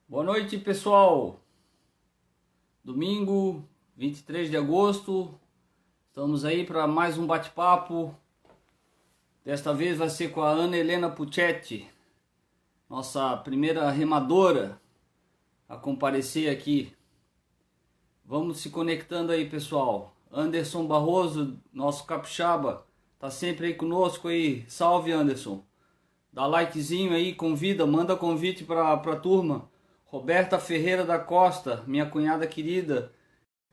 Boa noite, pessoal. Domingo, 23 de agosto. Estamos aí para mais um bate-papo. Desta vez vai ser com a Ana Helena Puccetti, nossa primeira remadora a comparecer aqui. Vamos se conectando aí, pessoal. Anderson Barroso, nosso capixaba, tá sempre aí conosco aí. Salve, Anderson. Dá likezinho aí, convida, manda convite para a turma. Roberta Ferreira da Costa, minha cunhada querida.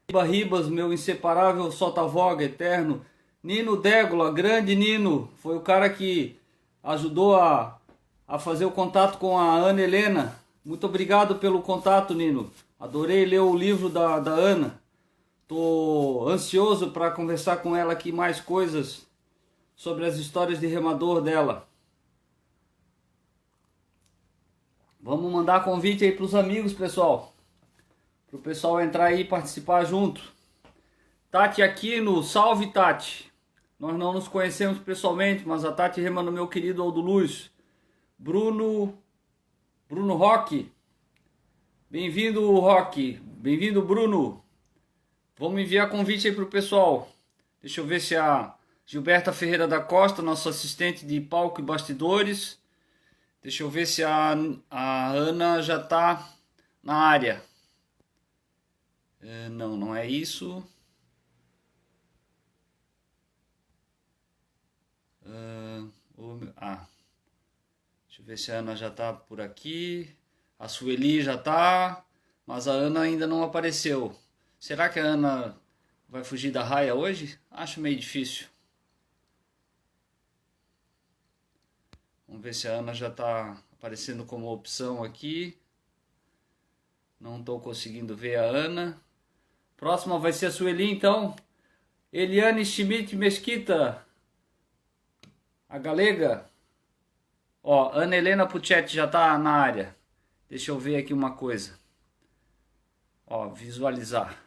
Iba Ribas, meu inseparável solta-voga eterno. Nino Dégola, grande Nino, foi o cara que ajudou a fazer o contato com a Ana Helena. Muito obrigado pelo contato, Nino. Adorei ler o livro da Ana. Tô ansioso para conversar com ela aqui mais coisas sobre as histórias de remador dela. Vamos mandar convite aí para os amigos, pessoal. Para o pessoal entrar aí e participar junto. Tati Aquino, salve Tati. Nós não nos conhecemos pessoalmente, mas a Tati rema no meu querido Aldo Luz. Bruno Roque. Bem-vindo, Roque. Bem-vindo, Bruno. Vamos enviar convite aí para o pessoal. Deixa eu ver se a Gilberta Ferreira da Costa, nossa assistente de palco e bastidores. Deixa eu ver se a Ana já está na área. Não, não é isso. Deixa eu ver se a Ana já está por aqui. A Sueli já está, mas a Ana ainda não apareceu. Será que a Ana vai fugir da raia hoje? Acho meio difícil. Vamos ver se a Ana já está aparecendo como opção aqui. Não estou conseguindo ver a Ana. Próxima vai ser a Sueli, então. Eliane Schmidt Mesquita, a galega. Ó, Ana Helena Puccetti já está na área. Deixa eu ver aqui uma coisa. Ó, visualizar.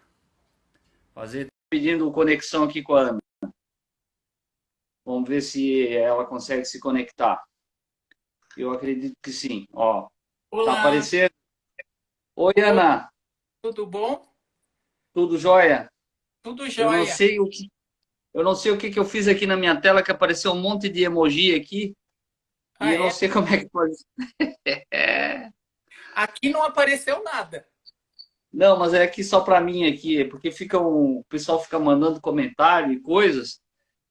Fazer pedindo conexão aqui com a Ana. Vamos ver se ela consegue se conectar. Eu acredito que sim. Ó, tá Olá, aparecendo. Oi, oi, Ana. tudo bom? Tudo jóia? Tudo Eu não jóia. sei o que eu não sei o que eu fiz aqui na minha tela que apareceu um monte de emoji aqui e Ah, eu não é? sei como é que pode. É... Aqui não apareceu nada. Não, mas é aqui só para mim aqui, porque o pessoal fica mandando comentário e coisas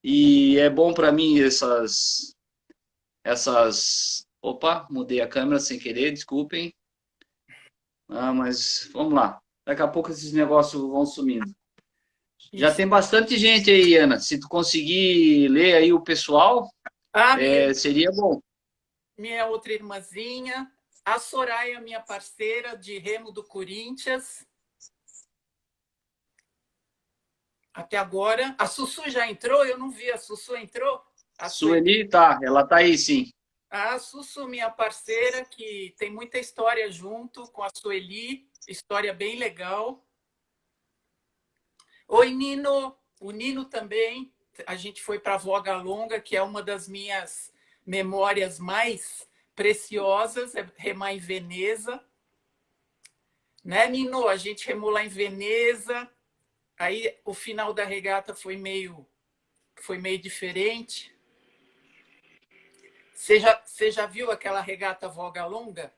e é bom para mim essas. Opa, mudei a câmera sem querer, desculpem. Ah, mas vamos lá. Daqui a pouco esses negócios vão sumindo. Já Isso. tem bastante gente aí, Ana. Se tu conseguir ler aí o pessoal, Ah, seria bom. minha outra irmãzinha, a Soraya, minha parceira de remo do Corinthians, até agora. A Sussu já entrou? Eu não vi. A Sussu entrou? A Sueli. Sueli, tá, ela tá aí sim. A Sussu, minha parceira, que tem muita história junto com a Sueli, história bem legal. Oi, Nino. O Nino também. A gente foi para a Voga Longa, que é uma das minhas memórias mais preciosas, é remar em Veneza. Né, Nino? A gente remou lá em Veneza. Aí o final da regata foi meio diferente. Você já viu aquela regata Voga Longa?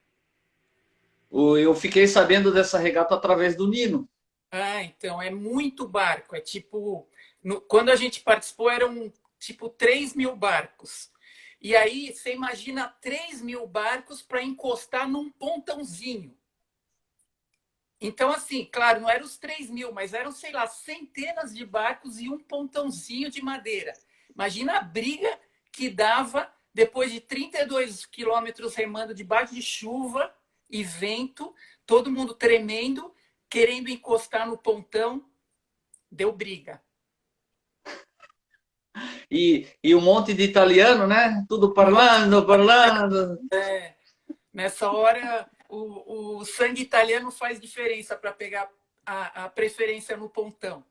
Eu fiquei sabendo dessa regata através do Nino. Ah, então, é muito barco. É tipo. Quando a gente participou, eram tipo 3.000 barcos. E aí, você imagina 3.000 barcos para encostar num pontãozinho. Então, assim, claro, não eram os 3.000, mas eram, sei lá, centenas de barcos e um pontãozinho de madeira. Imagina a briga que dava depois de 32 quilômetros remando debaixo de chuva e vento, todo mundo tremendo, querendo encostar no pontão, deu briga. E um monte de italiano, né? Tudo Um monte parlando, parlando. de... Nessa hora, o sangue italiano faz diferença para pegar a preferência no pontão.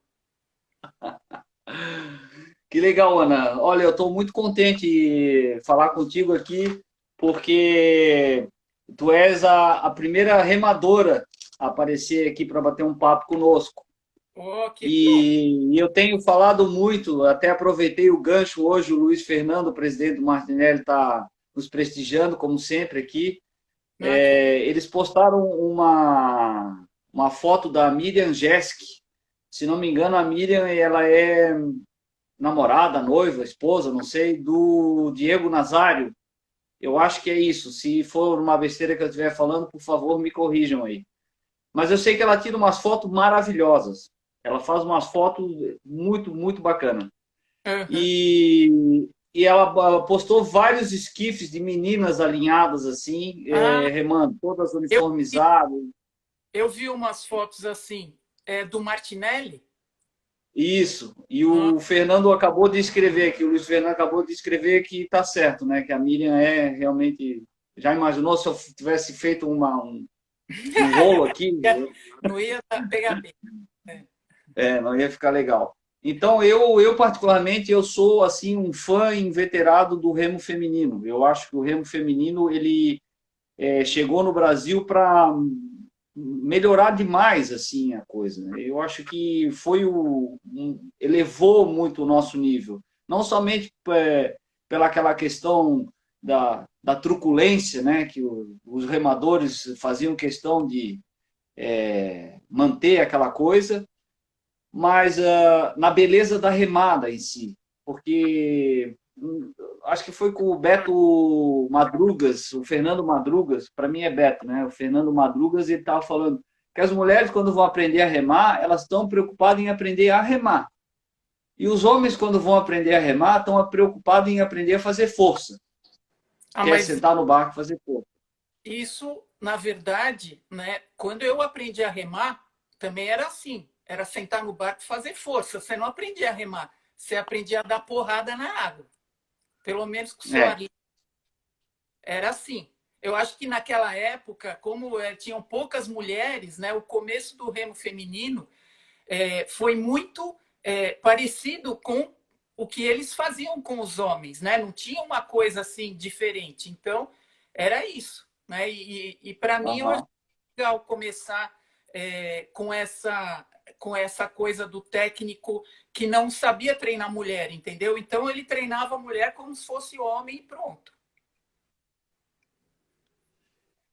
Que legal, Ana. Olha, eu estou muito contente de falar contigo aqui, porque Tu és a primeira remadora a aparecer aqui para bater um papo conosco. Oh, que bom. E eu tenho falado muito, até aproveitei o gancho hoje, o Luiz Fernando, o presidente do Martinelli, está nos prestigiando, como sempre, aqui. Ah, que... Eles postaram uma foto da Miriam Jesk. Se não me engano, a Miriam ela é namorada, noiva, esposa, não sei, do Diego Nazário. Eu acho que é isso. Se for uma besteira que eu estiver falando, por favor, me corrijam aí. Mas eu sei que ela tira umas fotos maravilhosas. Ela faz umas fotos muito, muito bacanas. Aham. E ela postou vários esquifes de meninas alinhadas assim, Ah, remando, todas eu, uniformizadas. eu vi umas fotos assim, do Martinelli. Isso. E Ah, o Fernando acabou de escrever, que o Luiz Fernando acabou de escrever que está certo, né? Que a Miriam é realmente. Já imaginou se eu tivesse feito um rolo aqui? não ia pegar bem. É. Não ia ficar legal. Então, eu particularmente, eu sou assim um fã inveterado do remo feminino. Eu acho que o remo feminino ele chegou no Brasil para melhorar demais assim a coisa. Eu acho que elevou muito o nosso nível, não somente pela aquela questão da truculência, né, que os remadores faziam questão de manter aquela coisa, mas na beleza da remada em si, porque acho que foi com o Beto Madrugas, o Fernando Madrugas, para mim é Beto, né? O Fernando Madrugas, ele estava falando que as mulheres, quando vão aprender a remar, elas estão preocupadas em aprender a remar. E os homens, quando vão aprender a remar, estão preocupados em aprender a fazer força. Ah, Quer mas sentar no barco e fazer força. isso, na verdade, né? Quando eu aprendi a remar, também era assim. Era sentar no barco e fazer força. Você não aprendia a remar, você aprendia a dar porrada na água. Pelo menos com o seu ar É, livre. Era assim. Eu acho que naquela época, como tinham poucas mulheres, né, o começo do remo feminino foi muito parecido com o que eles faziam com os homens, né? Não tinha uma coisa assim diferente. Então, era isso. Né? E para mim, eu acho uhum. legal começar com essa coisa do técnico que não sabia treinar mulher, entendeu? Então, ele treinava a mulher como se fosse homem e pronto.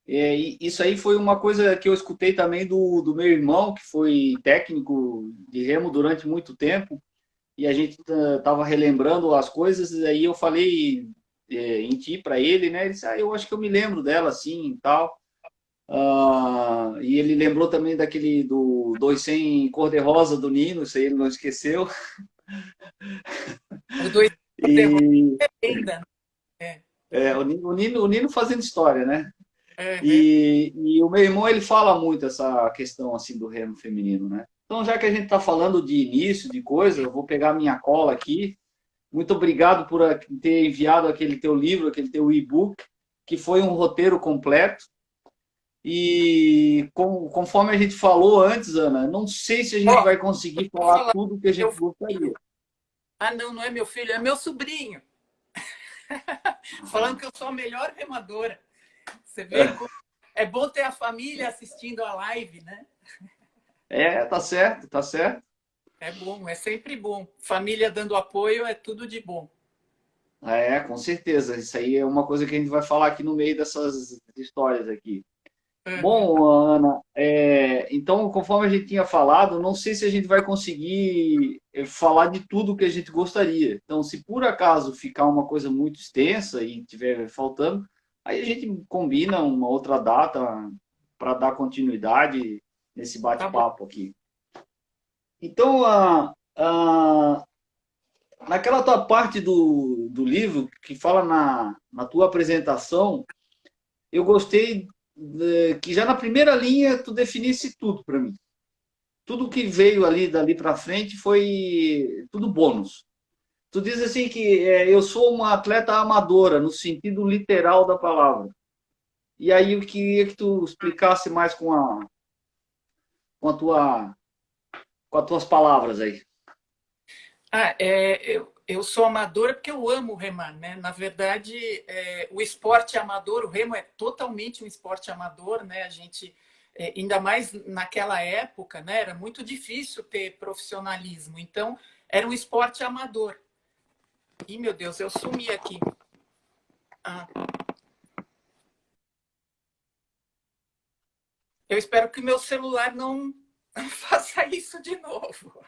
E isso aí foi uma coisa que eu escutei também do meu irmão, que foi técnico de remo durante muito tempo, e a gente estava relembrando as coisas, e aí eu falei em ti para ele, né? Ele disse, eu acho que eu me lembro dela assim e tal. E ele lembrou também daquele do 200 cor-de-rosa do Nino, isso aí ele não esqueceu. O dois E ainda, né? o Nino fazendo história, né? É. E o meu irmão ele fala muito essa questão assim do remo feminino, né? Então, já que a gente está falando de início, de coisa, eu vou pegar minha cola aqui. Muito obrigado por ter enviado aquele teu livro, aquele teu e-book, que foi um roteiro completo. E conforme a gente falou antes, Ana, não sei se a gente Ó, vai conseguir vou falar falar, tudo que a gente meu gostaria. filho. Ah, não, não é meu filho, é meu sobrinho. Falando que eu sou a melhor remadora. Você vê como é bom ter a família assistindo a live, né? Tá certo, tá certo. É bom, é sempre bom. Família dando apoio é tudo de bom. Com certeza. Isso aí é uma coisa que a gente vai falar aqui no meio dessas histórias aqui. Uhum. Bom, Ana, então, conforme a gente tinha falado, não sei se a gente vai conseguir falar de tudo que a gente gostaria. Então, se por acaso ficar uma coisa muito extensa e tiver faltando, aí a gente combina uma outra data para dar continuidade nesse Tá bom. bate-papo aqui. Então, naquela tua parte do livro que fala na tua apresentação, eu gostei que já na primeira linha tu definisse tudo para mim. Tudo que veio ali dali para frente foi tudo bônus. Tu diz assim que eu sou uma atleta amadora no sentido literal da palavra. E aí eu queria que tu explicasse mais com a tua com as tuas palavras aí. Ah, Eu sou amadora porque eu amo remar, né? Na verdade, o esporte amador, o remo é totalmente um esporte amador, né? A gente, ainda mais naquela época, né? Era muito difícil ter profissionalismo. Então, era um esporte amador. Ih, meu Deus, eu sumi aqui. Ah, eu espero que o meu celular não faça isso de novo.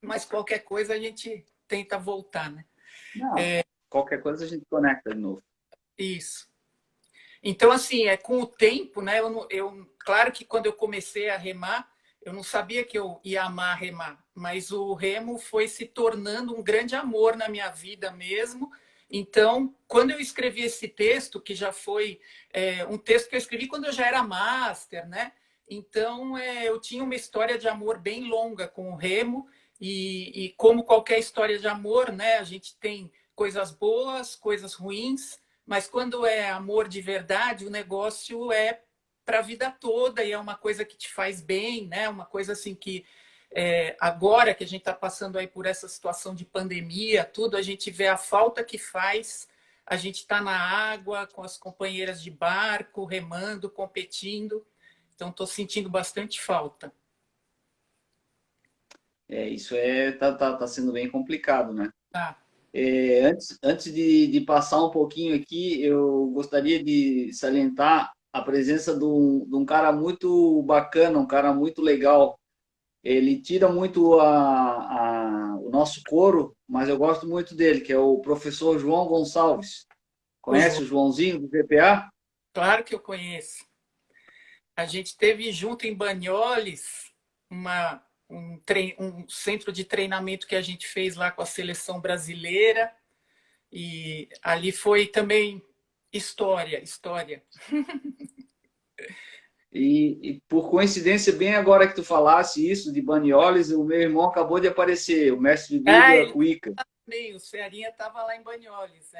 Mas qualquer coisa a gente tenta voltar, né? Não, qualquer coisa a gente conecta de novo. Isso. Então, assim, com o tempo, né? Claro que quando eu comecei a remar, eu não sabia que eu ia amar remar, mas o remo foi se tornando um grande amor na minha vida mesmo. Então, quando eu escrevi esse texto, que já foi um texto que eu escrevi quando eu já era master, né? Então, eu tinha uma história de amor bem longa com o remo, e como qualquer história de amor, né? A gente tem coisas boas, coisas ruins. Mas quando é amor de verdade, o negócio é para a vida toda e é uma coisa que te faz bem, né? Uma coisa assim que agora que a gente está passando aí por essa situação de pandemia, tudo, a gente vê a falta que faz. A gente está na água com as companheiras de barco, remando, competindo. Então, estou sentindo bastante falta. Isso tá sendo bem complicado, né? Ah, Antes de passar um pouquinho aqui, eu gostaria de salientar a presença de um cara muito bacana, um cara muito legal. Ele tira muito o nosso coro, mas eu gosto muito dele, que é o professor João Gonçalves. o João, Conhece o Joãozinho do VPA? claro que eu conheço. A gente teve junto em Banholes um centro de treinamento que a gente fez lá com a seleção brasileira. E ali foi também história, história. E por coincidência, bem agora que tu falasse isso de Banioles, o meu irmão acabou de aparecer, o mestre Dudu Ah, da ele Cuíca. também, o Cearinha estava lá em Banholes.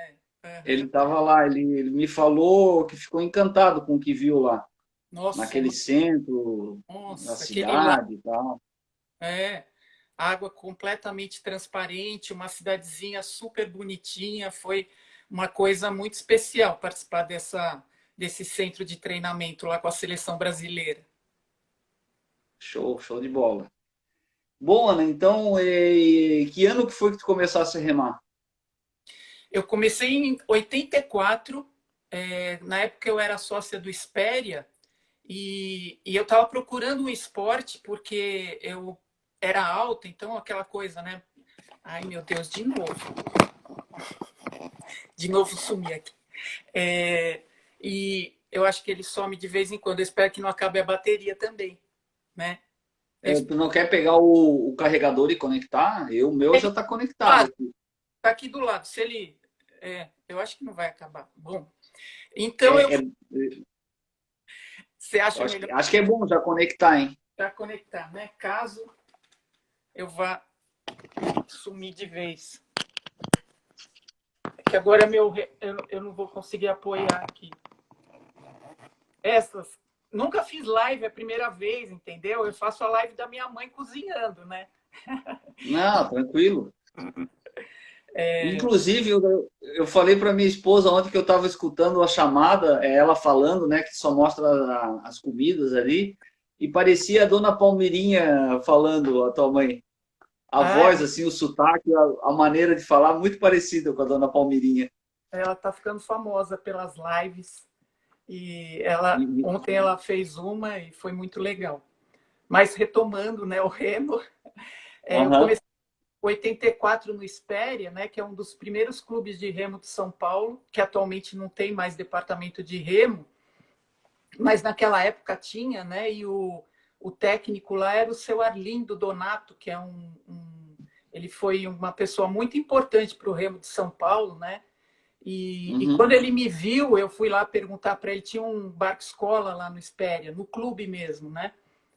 Ele Uhum. estava lá, ele me falou que ficou encantado com o que viu lá, Nossa, naquele centro, na nossa, aquele lá cidade e tal. é água completamente transparente, uma cidadezinha super bonitinha. Foi uma coisa muito especial participar desse centro de treinamento lá com a seleção brasileira. Show, show de bola. Bom, Ana, então, que ano que foi que tu começaste a remar? Eu comecei em 84, na época eu era sócia do Espéria, e eu estava procurando um esporte porque eu era alta, então aquela coisa, né? Ai, meu Deus, de novo. De novo sumi aqui. E eu acho que ele some de vez em quando. Eu espero que não acabe a bateria também, né? Tu não quer pegar o carregador e conectar? O meu já Ele está conectado tá aqui. aqui do lado. Se ele. Eu acho que não vai acabar. Bom, então É, é, você eu acha acho, melhor acho que é bom já conectar, hein? para conectar, né? Caso eu vá sumir de vez. Que agora eu não vou conseguir apoiar aqui. Essas. Nunca fiz live, é a primeira vez, entendeu? Eu faço a live da minha mãe cozinhando, né? Não, tranquilo. Inclusive, eu falei para minha esposa ontem que eu estava escutando a chamada, ela falando, né, que só mostra as comidas ali, e parecia a dona Palmeirinha falando, a tua mãe. A Ah, voz, assim, o sotaque, a maneira de falar, muito parecida com a dona Palmeirinha. ela tá ficando famosa pelas lives. E E- ontem ela fez uma e foi muito legal. Mas retomando, né, o remo, eu Aham. comecei em 84 no Espéria, né, que é um dos primeiros clubes de remo de São Paulo, que atualmente não tem mais departamento de remo, mas naquela época tinha, né, e o técnico lá era o seu Arlindo Donato, que é ele foi uma pessoa muito importante para o remo de São Paulo, né? E Uhum. quando ele me viu, eu fui lá perguntar para ele, tinha um barco escola lá no Espéria, no clube mesmo, né?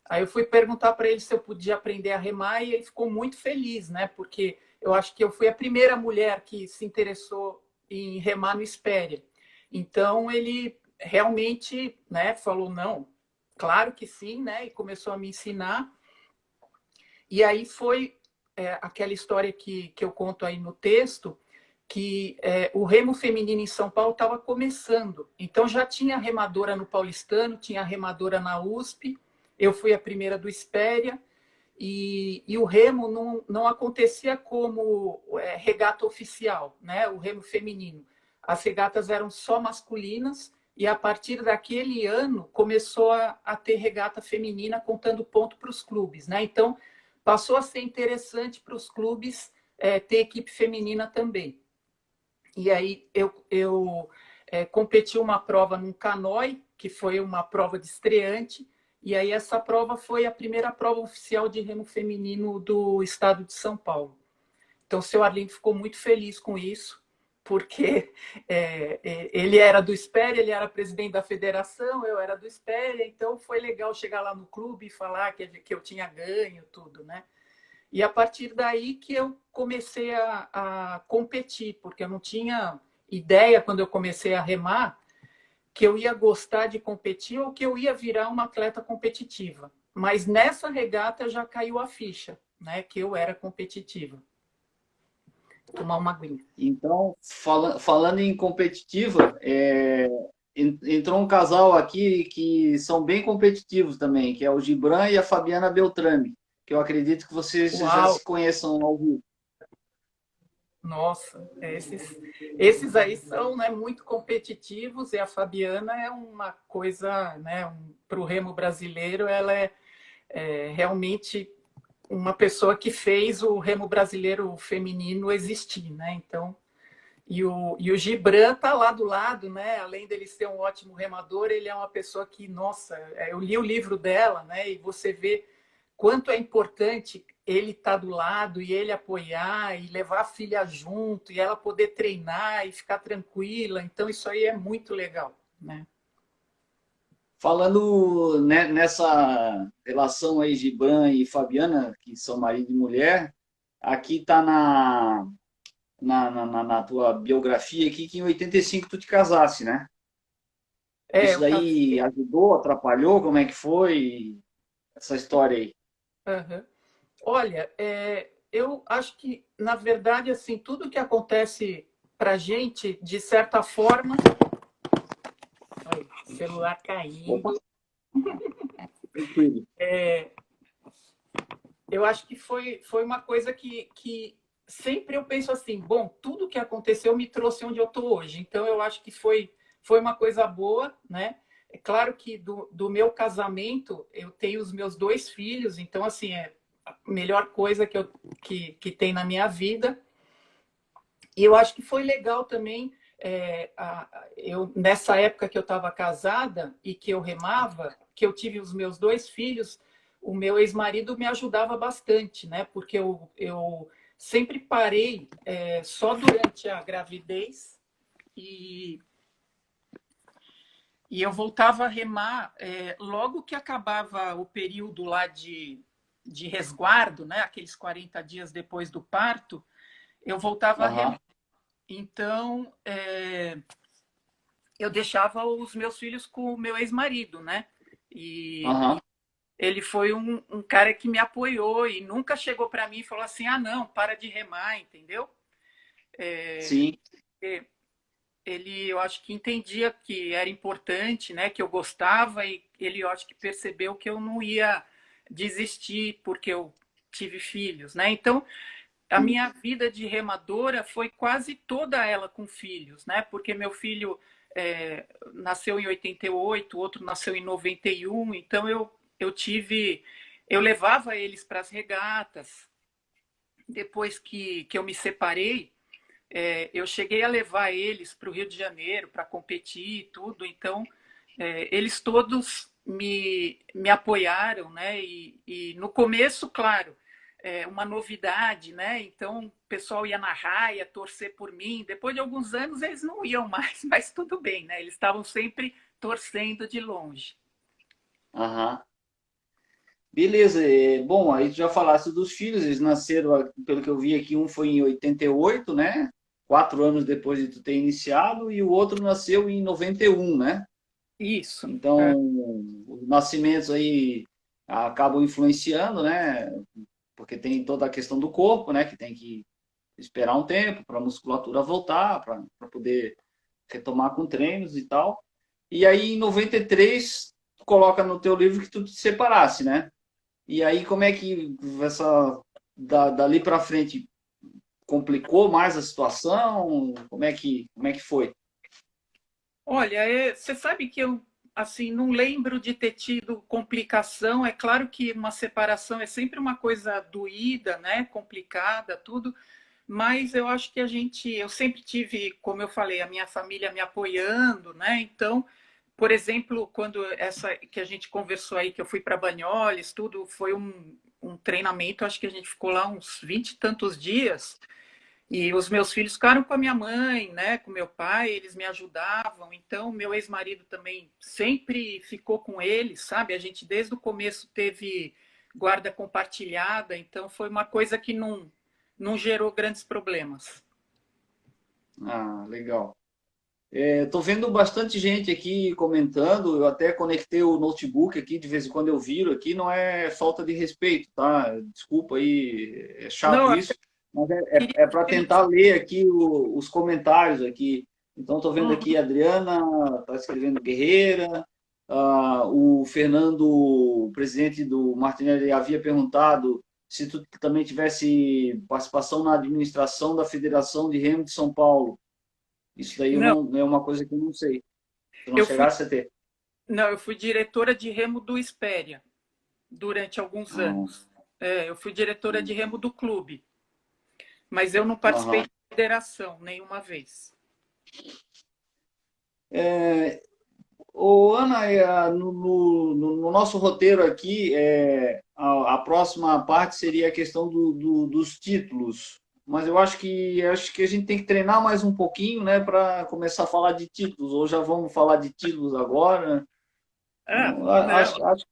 Aí eu fui perguntar para ele se eu podia aprender a remar e ele ficou muito feliz, né? Porque eu acho que eu fui a primeira mulher que se interessou em remar no Espéria. Então ele realmente, né, falou não, claro que sim, né? E começou a me ensinar. E aí foi aquela história que eu conto aí no texto, que o remo feminino em São Paulo estava começando. Então já tinha remadora no Paulistano, tinha remadora na USP, eu fui a primeira do Espéria, e o remo não acontecia como regata oficial, né? O remo feminino. As regatas eram só masculinas, e a partir daquele ano começou a ter regata feminina contando ponto para os clubes, né? Então passou a ser interessante para os clubes ter equipe feminina também. E aí eu competi uma prova num canói, que foi uma prova de estreante, e aí essa prova foi a primeira prova oficial de remo feminino do estado de São Paulo. Então o seu Arlindo ficou muito feliz com isso, porque ele era do Espéria, ele era presidente da federação, eu era do Espéria, então foi legal chegar lá no clube e falar que eu tinha ganho, tudo, né? E a partir daí que eu comecei a competir, porque eu não tinha ideia, quando eu comecei a remar, que eu ia gostar de competir ou que eu ia virar uma atleta competitiva. Mas nessa regata já caiu a ficha, né, que eu era competitiva. Vou tomar uma aguinha. Então, falando em competitiva, entrou um casal aqui que são bem competitivos também, que é o Gibran e a Fabiana Beltrame, que eu acredito que vocês já Uau! se conheçam ao vivo. Nossa, esses aí são, né, muito competitivos, e a Fabiana é uma coisa, né, para o remo brasileiro, ela é realmente uma pessoa que fez o remo brasileiro feminino existir, né? Então, e o Gibran tá lá do lado, né? Além dele ser um ótimo remador, ele é uma pessoa que, nossa, eu li o livro dela, né? E você vê quanto é importante ele estar do lado e ele apoiar e levar a filha junto e ela poder treinar e ficar tranquila. Então, isso aí é muito legal, né? Falando, né, nessa relação aí, Gibran e Fabiana, que são marido e mulher, aqui está na tua biografia aqui que em 85 tu te casasse, né? Isso Eu daí casei. ajudou, atrapalhou? Como é que foi essa história aí? Uhum. Olha, eu acho que, na verdade, assim, tudo que acontece para gente, de certa forma. Olha, celular Opa, caindo. tranquilo. Eu acho que foi uma coisa que sempre eu penso assim: bom, tudo que aconteceu me trouxe onde eu estou hoje. Então, eu acho que foi uma coisa boa, né? É claro que do meu casamento, eu tenho os meus 2 filhos, então, assim, é a melhor coisa que tem na minha vida. E eu acho que foi legal também, nessa época que eu estava casada e que eu remava, que eu tive os meus 2 filhos, o meu ex-marido me ajudava bastante, né? Porque eu sempre parei só durante a gravidez e, e eu voltava a remar logo que acabava o período lá de resguardo, né? Aqueles 40 dias depois do parto, eu voltava a Aham, remar. Então, eu deixava os meus filhos com o meu ex-marido, né? E aham, ele foi um cara que me apoiou e nunca chegou para mim e falou assim: ah, não, para de remar, entendeu? sim. Ele, eu acho que entendia que era importante, né? Que eu gostava, e ele, eu acho que percebeu que eu não ia desistir porque eu tive filhos, né? Então, a minha vida de remadora foi quase toda ela com filhos, né? Porque meu filho nasceu em 88, o outro nasceu em 91, então eu levava eles para as regatas. Depois que eu me separei, eu cheguei a levar eles para o Rio de Janeiro para competir e tudo, então eles todos me apoiaram, né? E no começo, claro, uma novidade, né? Então o pessoal ia na raia torcer por mim. Depois de alguns anos eles não iam mais, mas tudo bem, né? Eles estavam sempre torcendo de longe. Aham. Beleza, bom, aí tu já falaste dos filhos, eles nasceram, pelo que eu vi aqui, um foi em 88, né? 4 anos depois de tu ter iniciado, e o outro nasceu em 91, né? Isso. Então, os nascimentos aí acabam influenciando, né? porque tem toda a questão do corpo, né? Que tem que esperar um tempo para a musculatura voltar, para poder retomar com treinos e tal. E aí, em 93, tu coloca no teu livro que tu te separasse, né? E aí, como é que dali para frente complicou mais a situação? Como é que foi? Olha, você sabe que eu assim não lembro de ter tido complicação. É claro que uma separação é sempre uma coisa doída, né? Complicada, tudo. Mas eu acho que eu sempre tive, como eu falei, a minha família me apoiando, né? Então, por exemplo, quando essa que a gente conversou aí, que eu fui para Banholes, tudo foi um treinamento, acho que a gente ficou lá uns 20 e tantos dias. E os meus filhos ficaram com a minha mãe, né, com meu pai, eles me ajudavam. Então, meu ex-marido também sempre ficou com eles, sabe? A gente desde o começo teve guarda compartilhada, então foi uma coisa que não gerou grandes problemas. Ah, legal. Estou vendo bastante gente aqui comentando. Eu até conectei o notebook aqui, de vez em quando eu viro aqui. Não é falta de respeito, tá? Desculpa aí, é chato Não, eu isso, mas queria é para dizer tentar ler aqui os comentários aqui. Então, estou vendo aqui a uhum. Adriana, está escrevendo Guerreira. O Fernando, o presidente do Martinelli, havia perguntado se tu também tivesse participação na administração da Federação de Remo de São Paulo. Isso daí eu Não, não, é uma coisa que eu não sei. Se não eu fui, chegasse a ter. não, eu fui diretora de remo do Espéria durante alguns Ah, anos. Eu fui diretora de remo do clube, mas eu não participei aham. de federação nenhuma vez. Ô, Ana, no nosso roteiro aqui, a próxima parte seria a questão dos títulos. Mas eu acho que a gente tem que treinar mais um pouquinho, né, para começar a falar de títulos. Ou já vamos falar de títulos agora. Ah, não, Acho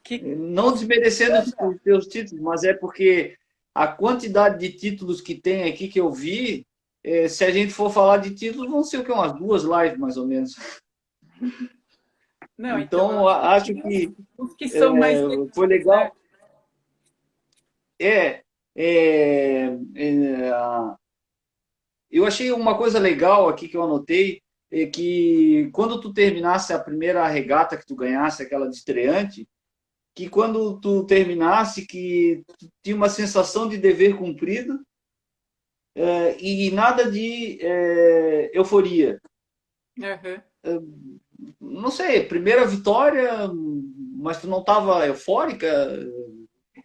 que não desmerecendo os teus títulos, mas é porque a quantidade de títulos que tem aqui que eu vi, se a gente for falar de títulos, vão ser o quê? Umas duas lives, mais ou menos. não, então eu Então, acho que acho tem que uns que são mais foi legais, né? legal. É, é, é, eu achei uma coisa legal aqui que eu anotei, é que quando tu terminasse a primeira regata que tu ganhasse, aquela de estreante, que quando tu terminasse, que tu tinha uma sensação de dever cumprido, e nada de euforia. Uhum. Não sei, primeira vitória, mas tu não estava eufórica?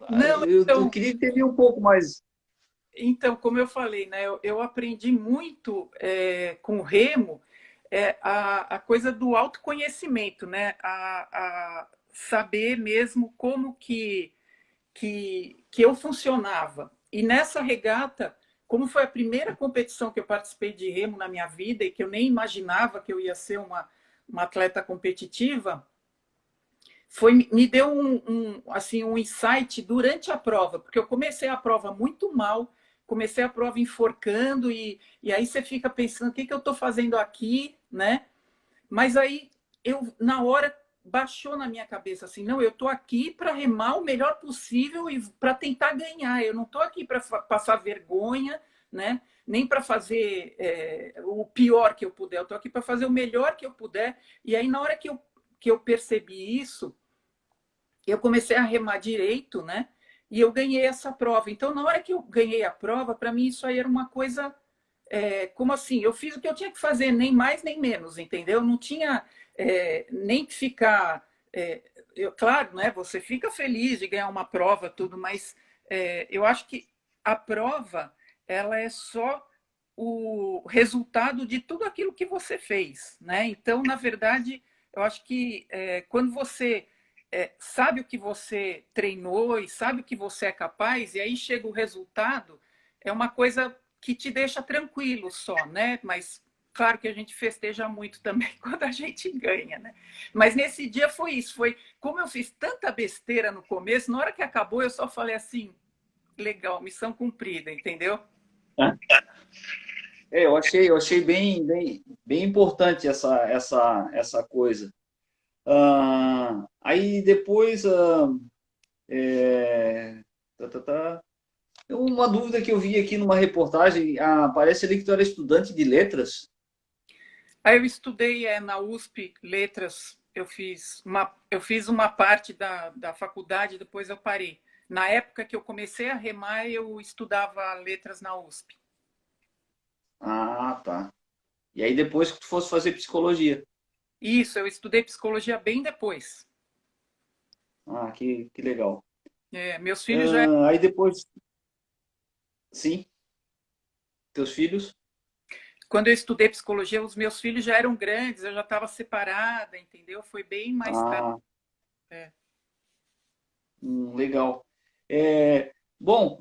Não, Eu queria entender um pouco mais. então, como eu falei, né, eu aprendi muito com o Remo a coisa do autoconhecimento, né, a saber mesmo como que eu funcionava. E nessa regata, como foi a primeira competição que eu participei de Remo na minha vida e que eu nem imaginava que eu ia ser uma atleta competitiva, me deu assim, um insight durante a prova, porque eu comecei a prova muito mal, comecei a prova enforcando, e aí você fica pensando, o que, que eu estou fazendo aqui, né? Mas aí, na hora, baixou na minha cabeça, assim, não, eu estou aqui para remar o melhor possível e para tentar ganhar, eu não estou aqui para passar vergonha, né? Nem para fazer o pior que eu puder, eu estou aqui para fazer o melhor que eu puder. E aí, na hora que eu percebi isso, eu comecei a remar direito, né? E eu ganhei essa prova. Então, na hora que eu ganhei a prova, para mim isso aí era uma coisa, como assim? Eu fiz o que eu tinha que fazer, nem mais nem menos, entendeu? Não tinha nem que ficar. Claro, né? Você fica feliz de ganhar uma prova, tudo, mas eu acho que a prova ela é só o resultado de tudo aquilo que você fez, né? Então, na verdade, eu acho que quando você sabe o que você treinou e sabe o que você é capaz, e aí chega o resultado, é uma coisa que te deixa tranquilo só, né? Mas claro que a gente festeja muito também quando a gente ganha, né? Mas nesse dia foi isso, foi como eu fiz tanta besteira no começo, na hora que acabou eu só falei assim, legal, missão cumprida, entendeu? Eu achei bem importante essa coisa. Aí depois, Tá, tá, tá. Uma dúvida que eu vi aqui numa reportagem, parece ali que tu era estudante de letras. Aí eu estudei na USP letras, eu fiz uma parte da faculdade, depois eu parei. Na época que eu comecei a remar, eu estudava letras na USP. Ah, tá. E aí depois que tu fosse fazer psicologia. Isso, eu estudei psicologia bem depois. Ah, que legal. Meus filhos já Aí depois, sim, teus filhos? Quando eu estudei psicologia, os meus filhos já eram grandes, eu já estava separada, entendeu? Foi bem mais tarde. Ah, É. legal. Bom,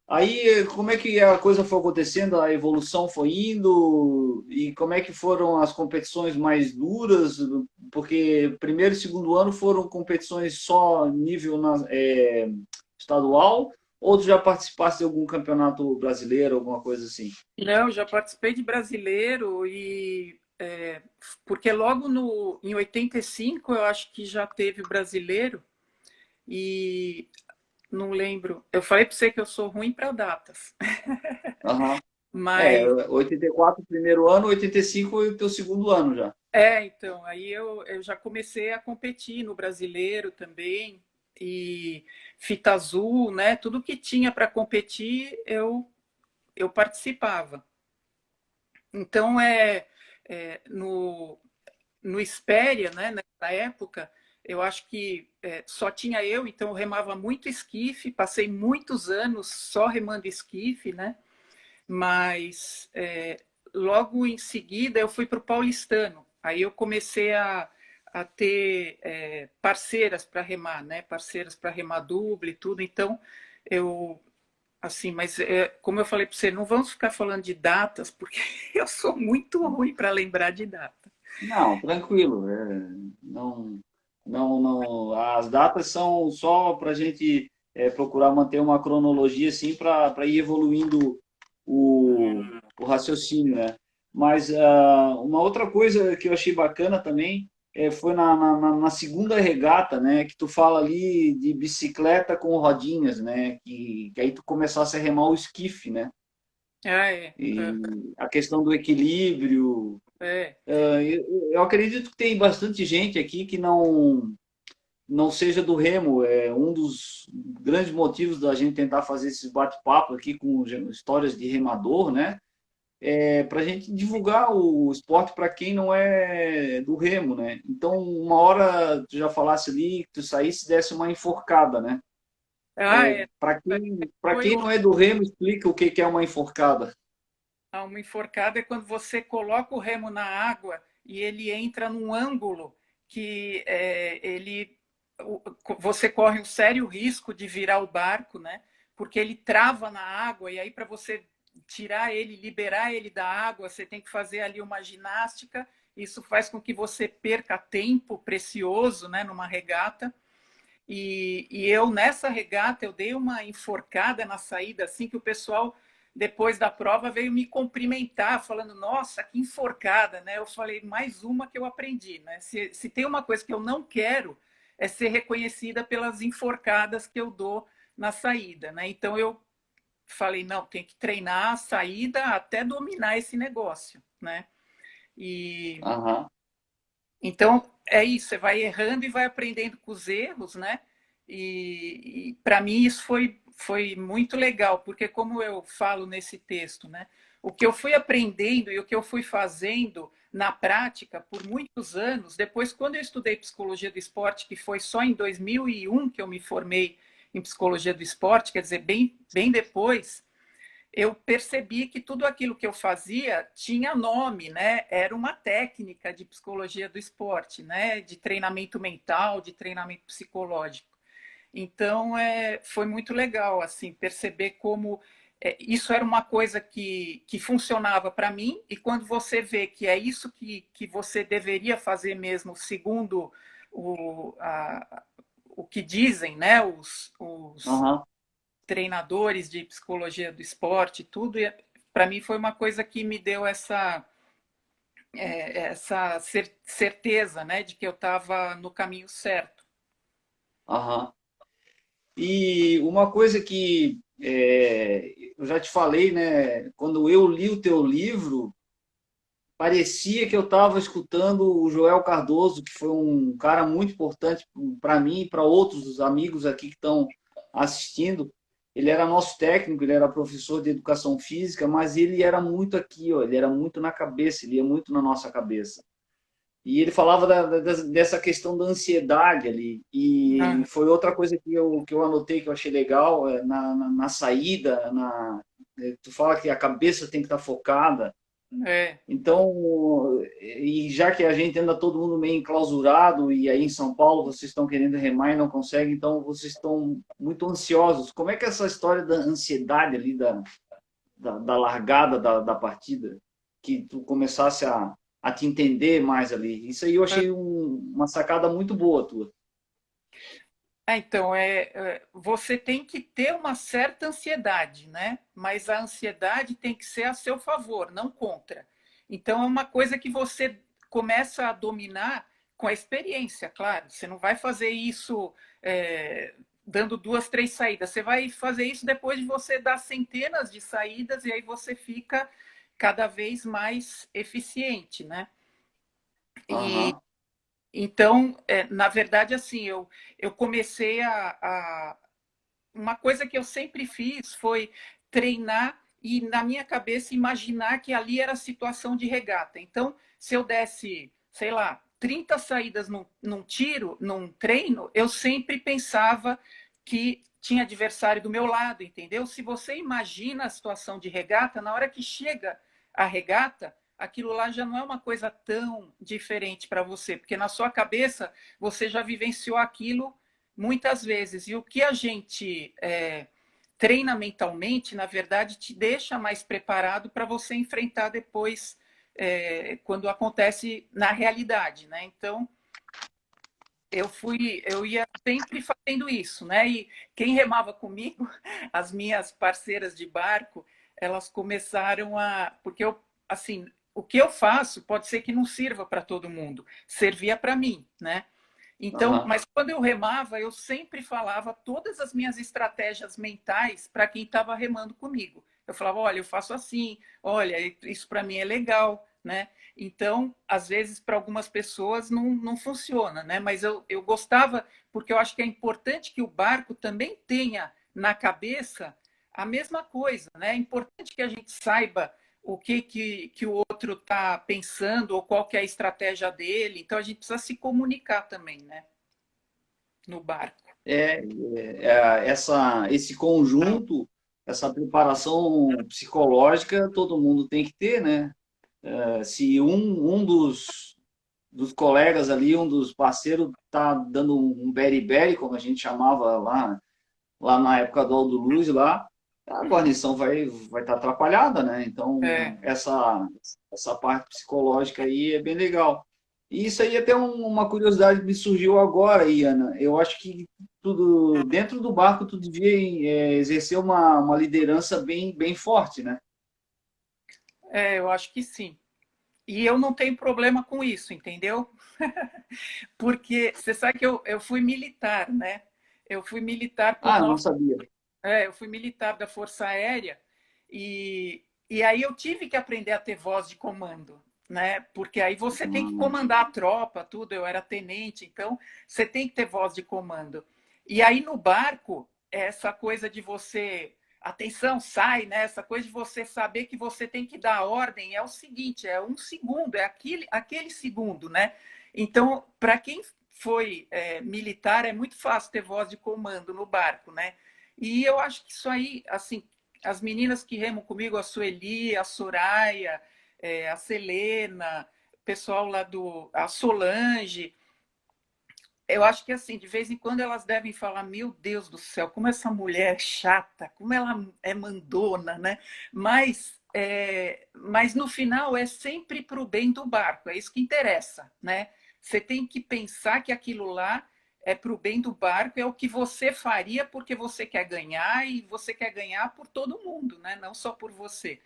aí como é que a coisa foi acontecendo, a evolução foi indo e como é que foram as competições mais duras? Porque primeiro e segundo ano foram competições só nível estadual, ou tu já participaste de algum campeonato brasileiro, alguma coisa assim? Não, já participei de brasileiro porque logo no em 85 eu acho que já teve o brasileiro e não lembro. Eu falei para você que eu sou ruim para datas, Aham. mas 84 primeiro ano, 85 o teu segundo ano já. então, aí eu já comecei a competir no brasileiro também, e fita azul, né? Tudo que tinha para competir, eu participava. Então, no Espéria, né, nessa época, eu acho que só tinha eu, então eu remava muito esquife, passei muitos anos só remando esquife, né? Mas logo em seguida eu fui para o paulistano. Aí eu comecei a ter parceiras para remar, né? Parceiras para remar dupla e tudo. Então eu assim, mas como eu falei para você, não vamos ficar falando de datas, porque eu sou muito ruim para lembrar de data. Não, tranquilo. Não. As datas são só para a gente procurar manter uma cronologia assim para ir evoluindo o raciocínio, né? Mas uma outra coisa que eu achei bacana também foi na segunda regata, né? Que tu fala ali de bicicleta com rodinhas, né? Que aí tu começasse a remar o esquife, né? Ah, é. E a questão do equilíbrio. É. Eu acredito que tem bastante gente aqui que não seja do remo. É um dos grandes motivos da gente tentar fazer esses bate-papo aqui com histórias de remador, né? Para a gente divulgar o esporte para quem não é do remo, né? Então, uma hora tu já falasse ali, que tu saísse e desse uma enforcada, né? Ah, é. Para Foi quem não é do remo, explica o que que é uma enforcada. uma enforcada é quando você coloca o remo na água e ele entra num ângulo que você corre um sério risco de virar o barco, né? Porque ele trava na água e aí para você tirar ele, liberar ele da água, você tem que fazer ali uma ginástica. Isso faz com que você perca tempo precioso, né, numa regata. E eu, nessa regata, eu dei uma enforcada na saída, assim que o pessoal, depois da prova, veio me cumprimentar, falando, nossa, que enforcada, né? Eu falei, mais uma que eu aprendi, né? Se tem uma coisa que eu não quero, é ser reconhecida pelas enforcadas que eu dou na saída, né? Então eu falei, não, tem que treinar a saída até dominar esse negócio, né? E Aham, então, é isso, você vai errando e vai aprendendo com os erros, né? E para mim isso foi muito legal, porque como eu falo nesse texto, né? O que eu fui aprendendo e o que eu fui fazendo na prática por muitos anos, depois quando eu estudei psicologia do esporte, que foi só em 2001 que eu me formei em psicologia do esporte, quer dizer, bem depois, eu percebi que tudo aquilo que eu fazia tinha nome, né? Era uma técnica de psicologia do esporte, né? De treinamento mental, de treinamento psicológico. Então, foi muito legal, assim, perceber como isso era uma coisa que funcionava para mim, e quando você vê que é isso que você deveria fazer mesmo, segundo o, a, o que dizem, né? Os aham. treinadores de psicologia do esporte, tudo, e para mim foi uma coisa que me deu essa certeza, né, de que eu estava no caminho certo. Aham. E uma coisa que eu já te falei, né? Quando eu li o teu livro, parecia que eu estava escutando o Joel Cardoso, que foi um cara muito importante para mim e para outros amigos aqui que estão assistindo. Ele era nosso técnico, ele era professor de educação física, mas ele era muito aqui, ó, ele era muito na cabeça, ele ia muito na nossa cabeça. E ele falava dessa questão da ansiedade ali. E Ah, foi outra coisa que eu anotei que eu achei legal, na saída, tu fala que a cabeça tem que estar focada. é. Então, e já que a gente anda todo mundo meio enclausurado, e aí em São Paulo vocês estão querendo remar e não conseguem, então vocês estão muito ansiosos. Como é que é essa história da ansiedade ali, da largada da partida, que tu começasse a te entender mais ali? Isso aí eu achei uma sacada muito boa tua. Então, você tem que ter uma certa ansiedade, né? Mas a ansiedade tem que ser a seu favor, não contra. Então, é uma coisa que você começa a dominar com a experiência, claro. Você não vai fazer isso dando duas, três saídas. Você vai fazer isso depois de você dar centenas de saídas e aí você fica cada vez mais eficiente, né? Aham, Então, na verdade, assim, eu comecei uma coisa que eu sempre fiz foi treinar e, na minha cabeça, imaginar que ali era situação de regata. Então, se eu desse, sei lá, 30 saídas num tiro, num treino, eu sempre pensava que tinha adversário do meu lado, entendeu? Se você imagina a situação de regata, na hora que chega a regata, aquilo lá já não é uma coisa tão diferente para você, porque na sua cabeça você já vivenciou aquilo muitas vezes. E o que a gente treina mentalmente, na verdade, te deixa mais preparado para você enfrentar depois, quando acontece na realidade, né? Então, eu ia sempre fazendo isso, né? E quem remava comigo, as minhas parceiras de barco, elas começaram porque eu, assim, o que eu faço pode ser que não sirva para todo mundo, servia para mim, né? Então, aham. mas quando eu remava, eu sempre falava todas as minhas estratégias mentais para quem estava remando comigo. Eu falava, olha, eu faço assim, olha, isso para mim é legal, né? Então, às vezes, para algumas pessoas não funciona, né? Mas eu gostava, porque eu acho que é importante que o barco também tenha na cabeça a mesma coisa, né? É importante que a gente saiba o que o outro está pensando ou qual que é a estratégia dele. Então a gente precisa se comunicar também, né? No barco. É, esse conjunto, essa preparação psicológica, todo mundo tem que ter, né? Se um dos colegas ali, um dos parceiros, tá dando um beriberi, como a gente chamava lá na época do Aldo Luz, lá, a guarnição vai estar atrapalhada, né? Então, É, essa parte psicológica aí é bem legal. E isso aí é até uma curiosidade que me surgiu agora aí, Ana. Eu acho que tudo dentro do barco tu devia exercer uma liderança bem forte, né? eu acho que sim. E eu não tenho problema com isso, entendeu? Porque você sabe que eu fui militar, né? Eu fui militar por Ah, não nove, sabia. eu fui militar da Força Aérea e aí eu tive que aprender a ter voz de comando, né? Porque aí você tem que comandar a tropa, tudo. Eu era tenente, então você tem que ter voz de comando. E aí no barco, essa coisa de você, atenção, sai, né? Essa coisa de você saber que você tem que dar ordem é o seguinte, é um segundo, é aquele segundo, né? Então, para quem foi militar, é muito fácil ter voz de comando no barco, né? E eu acho que isso aí, assim, as meninas que remam comigo, a Sueli, a Soraya, a Selena, o pessoal lá a Solange, eu acho que assim, de vez em quando elas devem falar, meu Deus do céu, como essa mulher é chata, como ela é mandona, né? Mas no final é sempre para o bem do barco, é isso que interessa, né? Você tem que pensar que aquilo lá é para o bem do barco, é o que você faria porque você quer ganhar e você quer ganhar por todo mundo, né? Não só por você.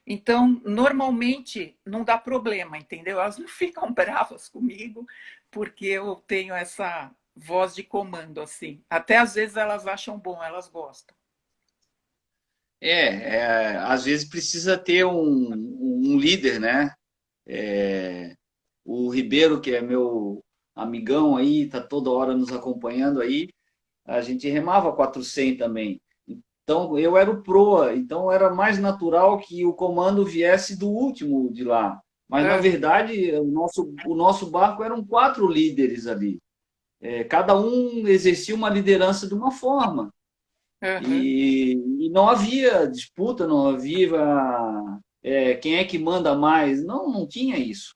Então, normalmente não dá problema, entendeu? Elas não ficam bravas comigo, porque eu tenho voz de comando, assim. Até às vezes elas acham bom, elas gostam. Às vezes precisa ter um líder, né? O Ribeiro, que é meu amigão aí, tá toda hora nos acompanhando aí, a gente remava 400 também. Então eu era o proa, então era mais natural que o comando viesse do último de lá. Mas na Aham, verdade o nosso barco eram quatro líderes ali. Cada um exercia uma liderança de uma forma. aham, E não havia disputa, não havia quem é que manda mais. Não, não tinha isso.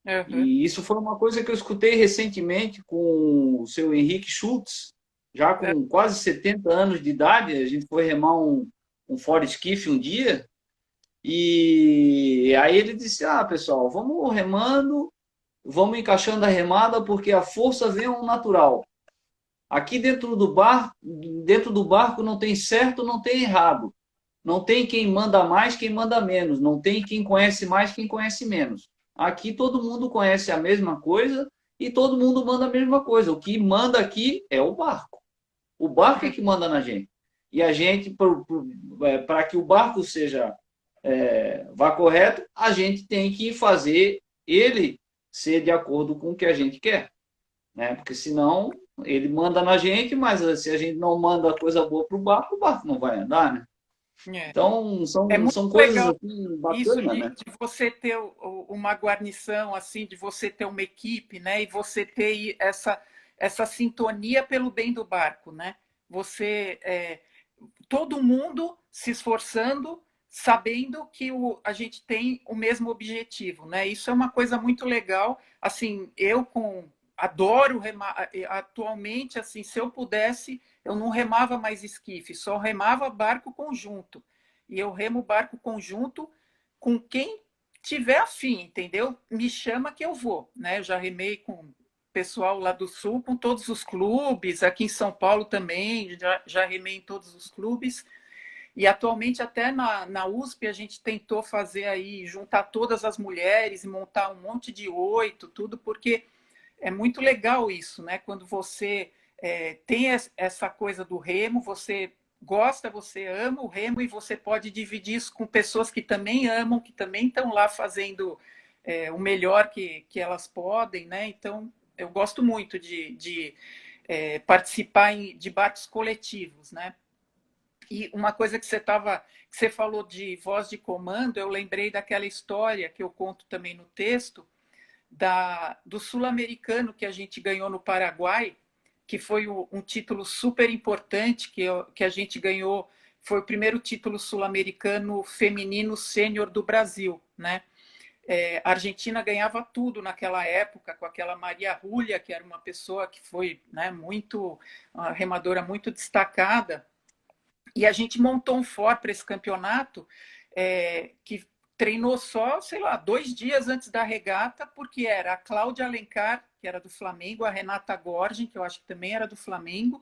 aham. E isso foi uma coisa que eu escutei recentemente com o seu Henrique Schultz, já com quase 70 anos de idade. A gente foi remar um Ford Esquife um dia, e aí ele disse: Ah, pessoal, vamos remando, vamos encaixando a remada, porque a força vem ao natural. Aqui dentro do barco não tem certo, não tem errado. Não tem quem manda mais, quem manda menos. Não tem quem conhece mais, quem conhece menos. Aqui todo mundo conhece a mesma coisa e todo mundo manda a mesma coisa. O que manda aqui é o barco. O barco é que manda na gente. E a gente, para que o barco vá correto, a gente tem que fazer ele ser de acordo com o que a gente quer, né? Porque senão ele manda na gente, mas se a gente não manda coisa boa para o barco não vai andar, né? É. Então, É são, muito são coisas legal assim isso bacanas, né? de você ter uma guarnição, assim, de você ter uma equipe, né? E você ter essa sintonia pelo bem do barco, né? Você, todo mundo se esforçando, sabendo que a gente tem o mesmo objetivo, né? Isso é uma coisa muito legal. Assim, adoro remar. Atualmente, assim, se eu pudesse, eu não remava mais esquife, só remava barco conjunto. E eu remo barco conjunto com quem tiver afim, entendeu? Me chama que eu vou, né? Eu já remei com pessoal lá do Sul, com todos os clubes, aqui em São Paulo também, já remei em todos os clubes. E atualmente, até na USP, a gente tentou fazer aí, juntar todas as mulheres e montar um monte de oito, tudo, porque é muito legal isso, né? Quando você tem essa coisa do remo, você gosta, você ama o remo e você pode dividir isso com pessoas que também amam, que também estão lá fazendo o melhor que elas podem, né? Então, eu gosto muito de participar de barcos coletivos, né? E uma coisa que você falou de voz de comando, eu lembrei daquela história que eu conto também no texto, do Sul-Americano que a gente ganhou no Paraguai, que foi um título super importante que a gente ganhou, foi o primeiro título sul-americano feminino sênior do Brasil, né? A Argentina ganhava tudo naquela época com aquela Maria Julia, que era uma pessoa que foi, né, uma remadora muito destacada, e a gente montou um for para esse campeonato que treinou só, sei lá, 2 dias antes da regata, porque era a Cláudia Alencar, que era do Flamengo, a Renata Gorgin, que eu acho que também era do Flamengo,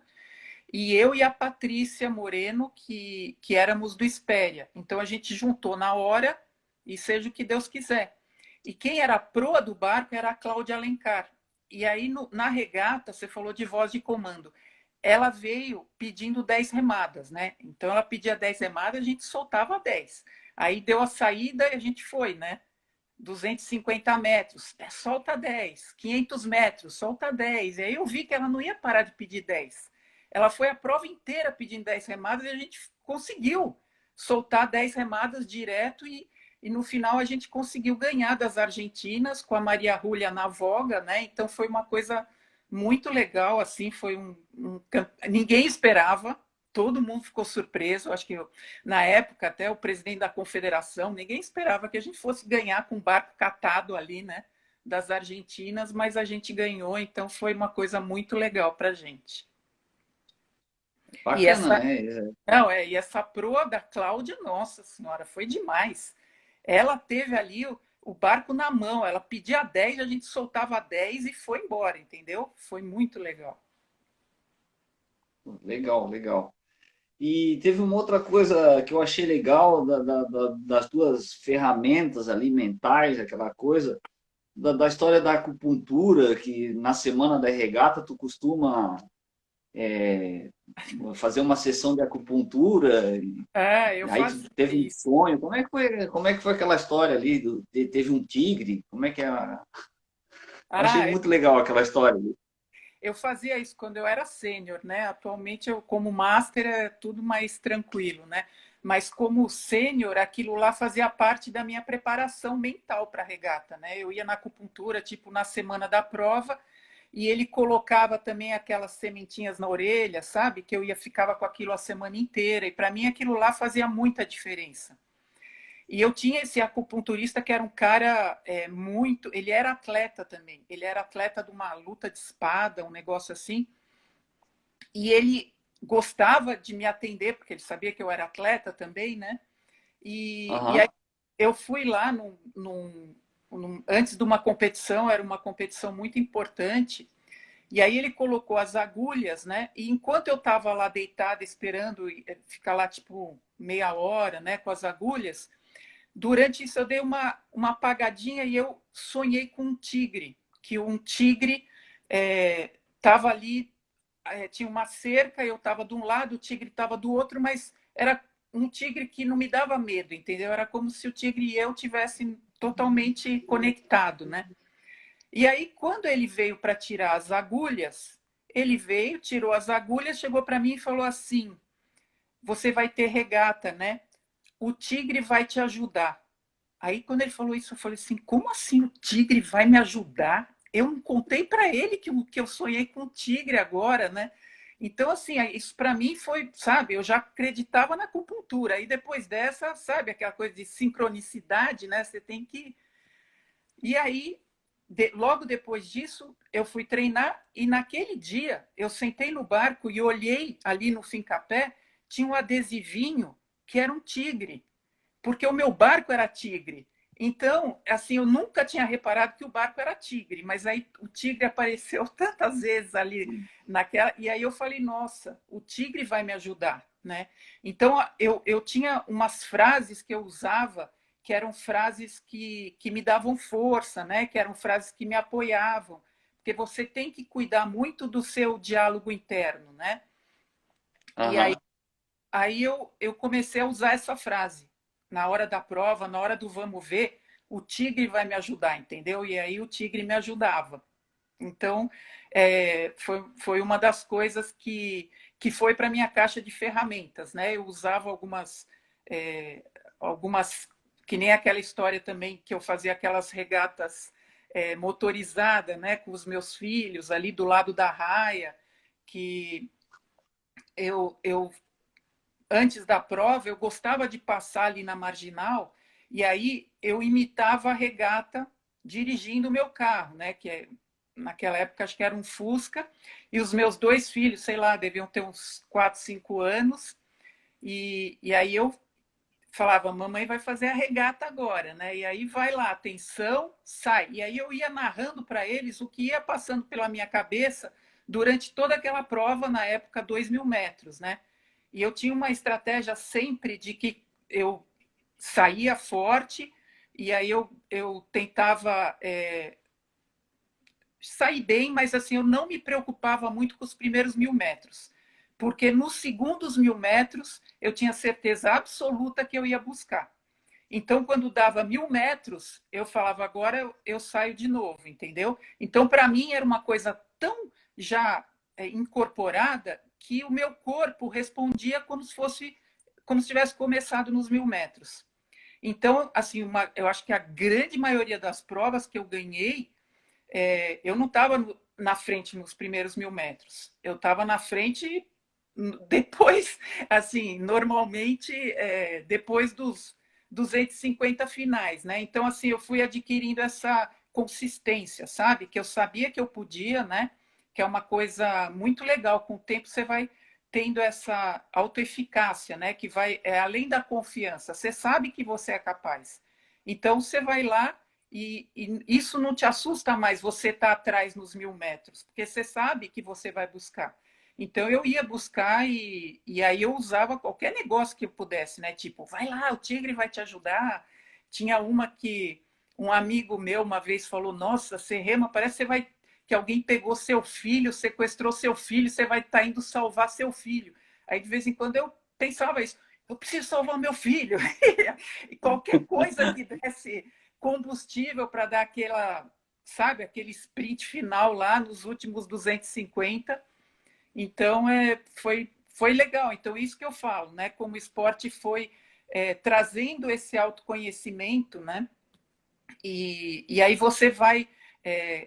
e eu e a Patrícia Moreno, que éramos do Espéria. Então a gente juntou na hora e seja o que Deus quiser. E quem era a proa do barco era a Cláudia Alencar. E aí na regata, você falou de voz de comando, ela veio pedindo 10 remadas, né? Então ela pedia 10 remadas, a gente soltava 10. Aí deu a saída e a gente foi, né? 250 metros, solta 10. 500 metros, solta 10. E aí eu vi que ela não ia parar de pedir 10. Ela foi a prova inteira pedindo 10 remadas e a gente conseguiu soltar 10 remadas direto e no final a gente conseguiu ganhar das argentinas com a Maria Julia na voga, né? Então foi uma coisa muito legal, assim, foi ninguém esperava, todo mundo ficou surpreso. Acho que na época até o presidente da confederação, ninguém esperava que a gente fosse ganhar com um barco catado ali, né, das argentinas, mas a gente ganhou, então foi uma coisa muito legal para a gente. E Bacana, essa, né? não, e essa proa da Cláudia, nossa senhora, foi demais. Ela teve ali o barco na mão, ela pedia 10, a gente soltava 10 e foi embora, entendeu? Foi muito legal. Legal, legal. E teve uma outra coisa que eu achei legal das tuas ferramentas ali mentais, aquela coisa. da história da acupuntura, que na semana da regata tu costuma fazer uma sessão de acupuntura, Ah, eu aí tu fazia teve um isso. sonho. Como é que foi aquela história ali? Teve um tigre? Como é que é? Eu achei Ah, muito legal aquela história ali. eu fazia isso quando eu era sênior, né? Atualmente, eu, como master, é tudo mais tranquilo, né? Mas como sênior, aquilo lá fazia parte da minha preparação mental para a regata, né? Eu ia na acupuntura, tipo, na semana da prova, e ele colocava também aquelas sementinhas na orelha, sabe? Que eu ia ficava com aquilo a semana inteira, e para mim aquilo lá fazia muita diferença. E eu tinha esse acupunturista que era um cara muito. Ele era atleta também. Ele era atleta de uma luta de espada, um negócio assim. E ele gostava de me atender, porque ele sabia que eu era atleta também, né? E aí Aham, eu fui lá antes de uma competição, era uma competição muito importante. E aí ele colocou as agulhas, né? E enquanto eu estava lá deitada esperando ficar lá tipo meia hora, né, com as agulhas, durante isso eu dei uma apagadinha e eu sonhei com um tigre, que um tigre estava ali, tinha uma cerca, eu estava de um lado, o tigre estava do outro, mas era um tigre que não me dava medo, entendeu? Era como se o tigre e eu tivessem totalmente conectado, né? E aí, quando ele veio para tirar as agulhas, ele veio, tirou as agulhas, chegou para mim e falou assim: Você vai ter regata, né? O tigre vai te ajudar. Aí, quando ele falou isso, eu falei assim: como assim o tigre vai me ajudar? Eu não contei para ele que eu sonhei com o tigre agora, né? Então, assim, isso para mim foi, sabe, eu já acreditava na acupuntura. Aí depois dessa, sabe, aquela coisa de sincronicidade, né? Você tem que. E aí, logo depois disso, eu fui treinar e naquele dia eu sentei no barco e olhei ali no Fincapé, tinha um adesivinho que era um tigre porque o meu barco era tigre. Então, assim, eu nunca tinha reparado que o barco era tigre, mas aí o tigre apareceu tantas vezes ali naquela, e aí eu falei, nossa, o tigre vai me ajudar, né? Então, eu tinha umas frases que eu usava que eram frases que me davam força, né? Que eram frases que me apoiavam, porque você tem que cuidar muito do seu diálogo interno, né? E aham. aí eu comecei a usar essa frase. Na hora da prova, na hora do vamos ver, o tigre vai me ajudar, entendeu? E aí o tigre me ajudava. Então, foi uma das coisas que foi para minha caixa de ferramentas, né? Eu usava é, algumas, que nem aquela história também que eu fazia aquelas regatas motorizadas, né? Com os meus filhos ali do lado da raia, que eu antes da prova, eu gostava de passar ali na marginal e aí eu imitava a regata dirigindo o meu carro, né? Naquela época acho que era um Fusca, e os meus dois filhos, sei lá, deviam ter uns 4, 5 anos, e aí eu falava, mamãe vai fazer a regata agora, né? E aí vai lá, atenção, sai. E aí eu ia narrando para eles o que ia passando pela minha cabeça durante toda aquela prova, na época, 2.000 metros, né? E eu tinha uma estratégia sempre de que eu saía forte, e aí eu tentava sair bem, mas assim, eu não me preocupava muito com os primeiros 1.000 metros. Porque nos segundos 1.000 metros eu tinha certeza absoluta que eu ia buscar. Então, quando dava 1.000 metros, eu falava, agora eu saio de novo, entendeu? Então, para mim, era uma coisa tão já incorporada que o meu corpo respondia como se tivesse começado nos 1.000 metros. Então, assim, eu acho que a grande maioria das provas que eu ganhei, eu não estava na frente nos primeiros 1.000 metros. Eu estava na frente depois, assim, normalmente depois dos 250 finais, né? Então, assim, eu fui adquirindo essa consistência, sabe? Que eu sabia que eu podia, né? Que é uma coisa muito legal. Com o tempo você vai tendo essa autoeficácia, né? Que vai além da confiança. Você sabe que você é capaz. Então, você vai lá e isso não te assusta mais você estar atrás nos 1.000 metros, porque você sabe que você vai buscar. Então eu ia buscar e aí eu usava qualquer negócio que eu pudesse, né? Tipo, vai lá, o tigre vai te ajudar. Tinha uma Um amigo meu uma vez falou: Nossa, você rema, parece que você vai, que alguém pegou seu filho, sequestrou seu filho, você vai estar indo salvar seu filho. Aí de vez em quando eu pensava isso: eu preciso salvar meu filho. E qualquer coisa que desse combustível para dar aquela, sabe, aquele sprint final lá nos últimos 250. Então, foi legal. Então, isso que eu falo, né? Como o esporte foi trazendo esse autoconhecimento, né? E aí você vai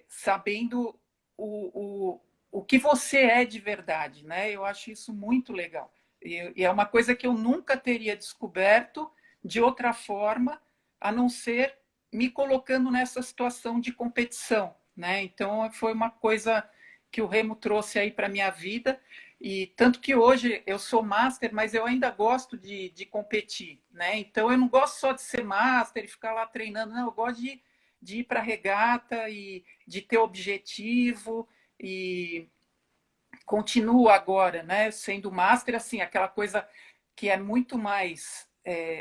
sabendo o que você é de verdade, né? Eu acho isso muito legal. E é uma coisa que eu nunca teria descoberto de outra forma, a não ser me colocando nessa situação de competição, né? Então, foi uma coisa que o Remo trouxe aí para a minha vida. E tanto que hoje eu sou master, mas eu ainda gosto de competir, né? Então eu não gosto só de ser master e ficar lá treinando, não, eu gosto de ir para a regata e de ter objetivo e continuo agora, né? Sendo master, assim, aquela coisa que é muito mais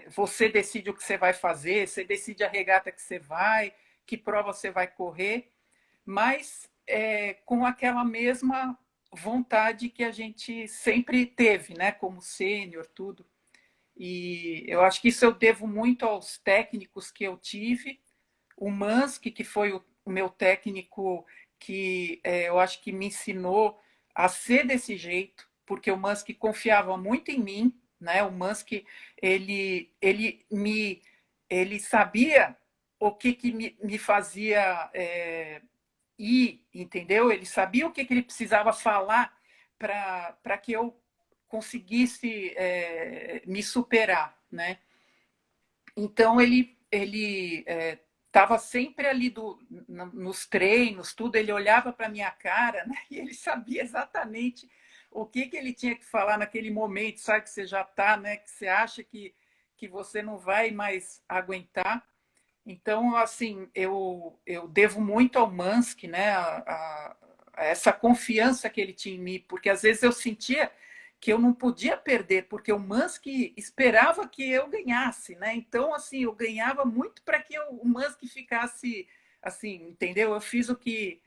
você decide o que você vai fazer, você decide a regata que você vai, que prova você vai correr, mas com aquela mesma vontade que a gente sempre teve, né? Como sênior, tudo. E eu acho que isso eu devo muito aos técnicos que eu tive. O Mansky, que foi o meu técnico que eu acho que me ensinou a ser desse jeito, porque o Mansky confiava muito em mim, né? O Mansky, ele sabia o que me fazia entendeu? Ele sabia o que ele precisava falar para que eu conseguisse me superar, né? Então ele estava sempre ali nos treinos, tudo. Ele olhava para minha cara, né? E ele sabia exatamente o que ele tinha que falar naquele momento, sabe que você já está, né? Que você acha que você não vai mais aguentar. Então, assim, eu devo muito ao Mansky, né, a essa confiança que ele tinha em mim, porque às vezes eu sentia que eu não podia perder, porque o Mansky esperava que eu ganhasse, né? Então, assim, eu ganhava muito para que o Mansky ficasse, assim, entendeu? Eu fiz o que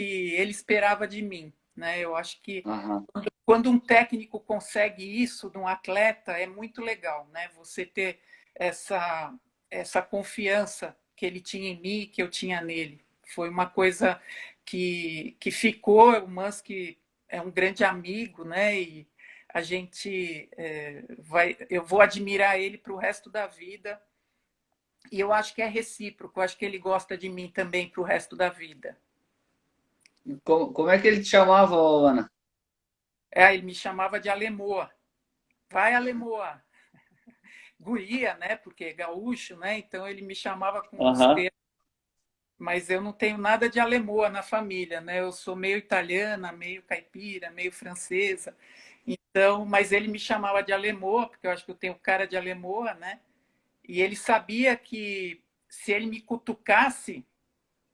ele esperava de mim, né? Eu acho que Aham. quando um técnico consegue isso de um atleta, é muito legal, né? Você ter essa essa confiança que ele tinha em mim, que eu tinha nele. Foi uma coisa que ficou. O Musk é um grande amigo, né? E a gente eu vou admirar ele para o resto da vida. E eu acho que é recíproco. Eu acho que ele gosta de mim também para o resto da vida. Como é que ele te chamava, Ana? Ele me chamava de Alemoa. Vai, Alemoa. Guria, né? Porque é gaúcho, né? Então ele me chamava com os Aham. termos. Mas eu não tenho nada de alemoa na família, né? Eu sou meio italiana, meio caipira, meio francesa. Então, mas ele me chamava de alemoa, porque eu acho que eu tenho cara de alemoa, né? E ele sabia que se ele me cutucasse,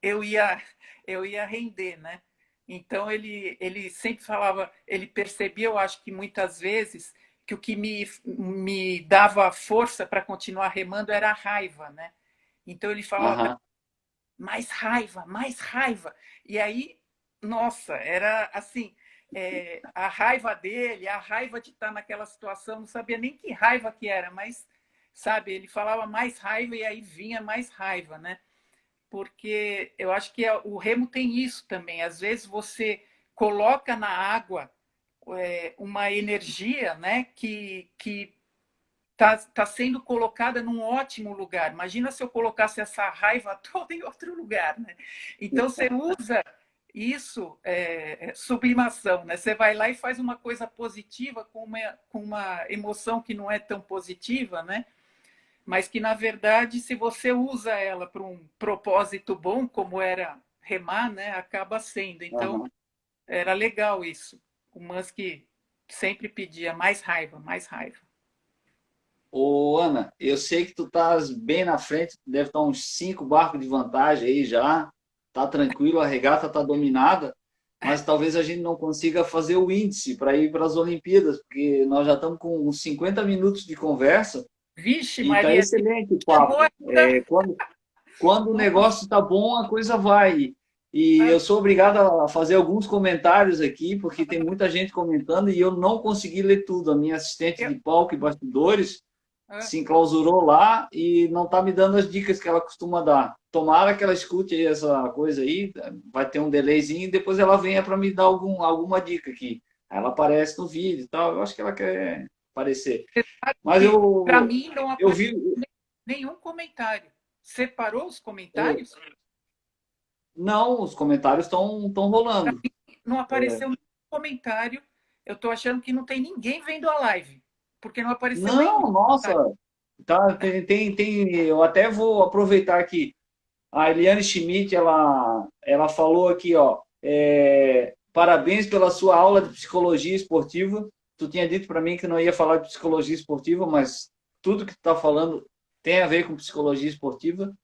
eu ia eu ia render, né? Então ele sempre falava, ele percebia, eu acho que muitas vezes, que o que me dava força para continuar remando era a raiva, né? Então ele falava Aham. mais raiva, mais raiva. E aí, nossa, era assim, a raiva dele, a raiva de estar naquela situação, não sabia nem que raiva que era, mas, sabe, ele falava mais raiva e aí vinha mais raiva, né? Porque eu acho que o remo tem isso também. Às vezes você coloca na água uma energia, né, que tá sendo colocada num ótimo lugar. Imagina se eu colocasse essa raiva toda em outro lugar, né? Então você usa isso, sublimação, né? Você vai lá e faz uma coisa positiva com uma emoção que não é tão positiva, né? Mas que, na verdade, se você usa ela para um propósito bom, como era remar, né? Acaba sendo. Então, Aham. era legal isso. O Musk sempre pedia mais raiva, mais raiva. Ô, Ana, eu sei que tu estás bem na frente, tu deve estar uns 5 barcos de vantagem aí já. Tá tranquilo, a regata tá dominada, mas talvez a gente não consiga fazer o índice para ir para as Olimpíadas, porque nós já estamos com uns 50 minutos de conversa Vixe, e tá Maria, excelente o chegou papo. essa, Quando? quando o negócio está bom, a coisa vai. E Ah, eu sou obrigado a fazer alguns comentários aqui, porque tem muita gente comentando e eu não consegui ler tudo. A minha assistente eu, de palco e bastidores ah, se enclausurou lá e não está me dando as dicas que ela costuma dar. Tomara que ela escute aí essa coisa aí, vai ter um delayzinho e depois ela venha para me dar alguma dica aqui. Aí ela aparece no vídeo e tal. Eu acho que ela quer aparecer. Mas para mim não eu apareceu vi. nenhum comentário. Separou os é, comentários? Não, os comentários estão rolando. Não apareceu nenhum comentário. Eu estou achando que não tem ninguém vendo a live, porque não apareceu nenhum Não, nossa, comentário. tá, eu até vou aproveitar aqui. A Eliane Schmidt, ela falou aqui, ó, parabéns pela sua aula de psicologia esportiva. Tu tinha dito para mim que não ia falar de psicologia esportiva, mas tudo que tu está falando tem a ver com psicologia esportiva.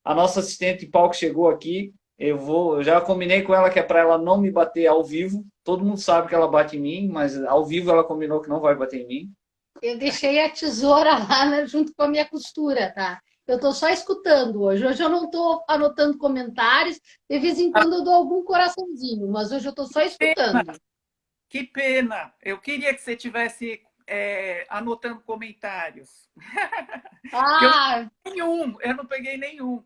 A nossa assistente de palco chegou aqui. Eu já combinei com ela que é para ela não me bater ao vivo. Todo mundo sabe que ela bate em mim, mas ao vivo ela combinou que não vai bater em mim. Eu deixei a tesoura lá, né, junto com a minha costura, tá? Eu estou só escutando hoje. Hoje eu não estou anotando comentários. De vez em quando eu dou algum coraçãozinho, mas hoje eu estou só Pena, escutando. que pena. Eu queria que você tivesse anotando comentários. Que Ah, eu não peguei nenhum.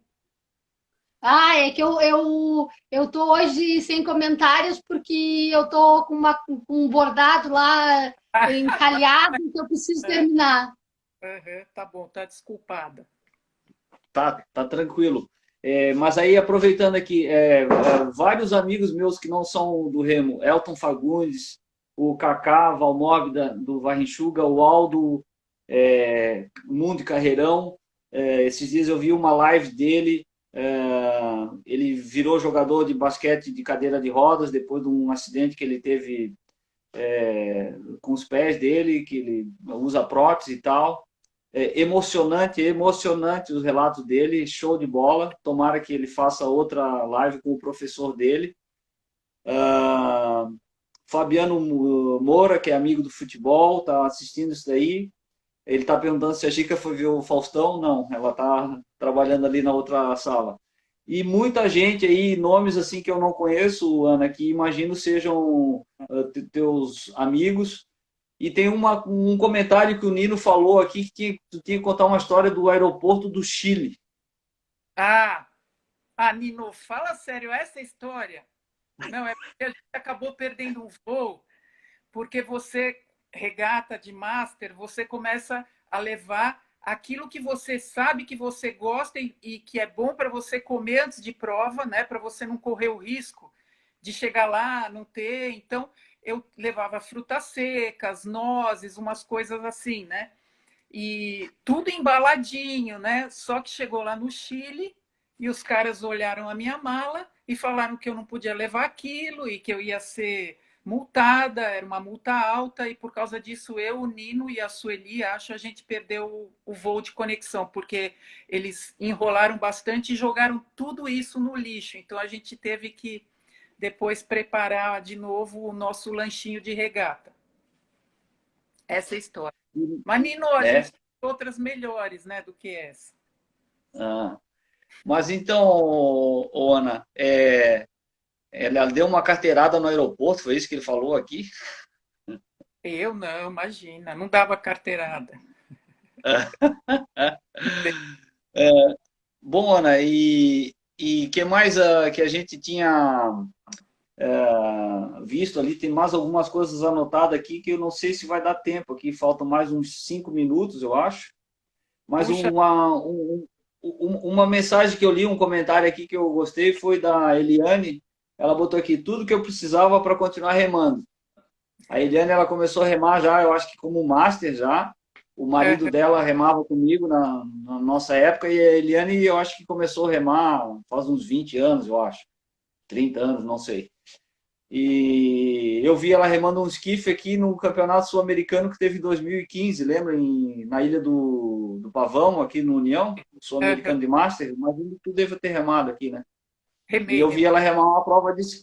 é que eu tô hoje sem comentários porque eu tô com um bordado lá encalhado que eu preciso terminar. Aham, tá bom, tá desculpada. Tá tranquilo. Mas aí, aproveitando aqui, vários amigos meus que não são do Remo, Elton Fagundes, o Kaká Valmórbida do Varrinchuga, o Aldo Mundo Carreirão. Esses dias eu vi uma live dele. Ele virou jogador de basquete de cadeira de rodas depois de um acidente que ele teve com os pés dele, que ele usa prótese e tal. Emocionante os relatos dele, show de bola. Tomara que ele faça outra live com o professor dele. Fabiano Moura, que é amigo do futebol, está assistindo isso daí. Ele está perguntando se a Chica foi ver o Faustão. Não, ela está trabalhando ali na outra sala. E muita gente aí, nomes assim que eu não conheço, Ana, que imagino sejam teus amigos. E tem um comentário que o Nino falou aqui que tu tinha que contar uma história do aeroporto do Chile. Ah, Nino, fala sério essa história. Não, é porque a gente acabou perdendo um voo, porque você, regata de master, você começa a levar aquilo que você sabe que você gosta e que é bom para você comer antes de prova, né? Para você não correr o risco de chegar lá, não ter. Então, eu levava frutas secas, nozes, umas coisas assim, né? E tudo embaladinho, né? Só que chegou lá no Chile e os caras olharam a minha mala e falaram que eu não podia levar aquilo e que eu ia ser multada, era uma multa alta, e por causa disso eu, o Nino e a Sueli, acho, a gente perdeu o voo de conexão, porque eles enrolaram bastante e jogaram tudo isso no lixo. Então a gente teve que depois preparar de novo o nosso lanchinho de regata. Essa é a história. Mas, Nino, a É. gente tem outras melhores, né, do que essa. Ah. Mas então, Ana, ela deu uma carteirada no aeroporto, foi isso que ele falou aqui? Eu não, imagina, não dava carteirada. Bom, Ana, e que mais que a gente tinha visto ali? Tem mais algumas coisas anotadas aqui que eu não sei se vai dar tempo aqui, faltam mais uns 5 minutos, eu acho. Mas Puxa, uma mensagem que eu li, um comentário aqui que eu gostei foi da Eliane. Ela botou aqui tudo que eu precisava para continuar remando. A Eliane, ela começou a remar já, eu acho que como master já. O marido dela remava comigo na nossa época e a Eliane, eu acho que começou a remar faz uns 20 anos, eu acho. 30 anos, não sei. E eu vi ela remando um esquife aqui no Campeonato Sul-Americano que teve em 2015, lembra? Na Ilha do Pavão, aqui no União, o Sul-Americano de Master. Imagino que tu deva ter remado aqui, né? E remei, eu vi remei. ela remar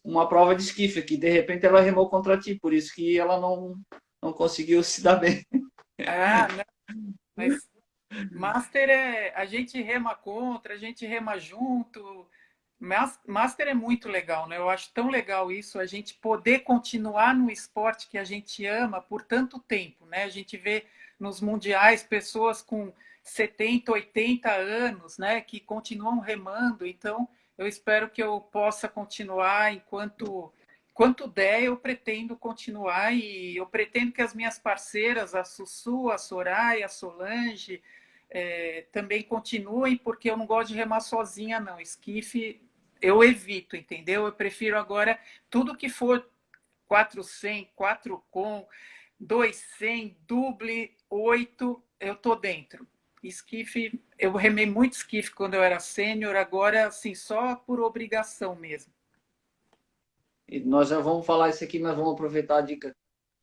uma prova de esquife aqui. De repente ela remou contra ti, por isso que ela não conseguiu se dar bem. Ah, não, mas Master é, a gente rema contra, a gente rema junto. Master é muito legal, né? Eu acho tão legal isso, a gente poder continuar no esporte que a gente ama por tanto tempo, né? A gente vê nos mundiais pessoas com 70, 80 anos, né, que continuam remando. Então, eu espero que eu possa continuar enquanto der, eu pretendo continuar e eu pretendo que as minhas parceiras, a Sussu, a Soraya, a Solange, também continuem, porque eu não gosto de remar sozinha, não. Esquife eu evito, entendeu? Eu prefiro agora tudo que for 400, 4 com, 200, duble, 8, eu tô dentro. Esquife, eu remei muito esquife quando eu era sênior, agora assim, só por obrigação mesmo. E nós já vamos falar isso aqui, mas vamos aproveitar a dica.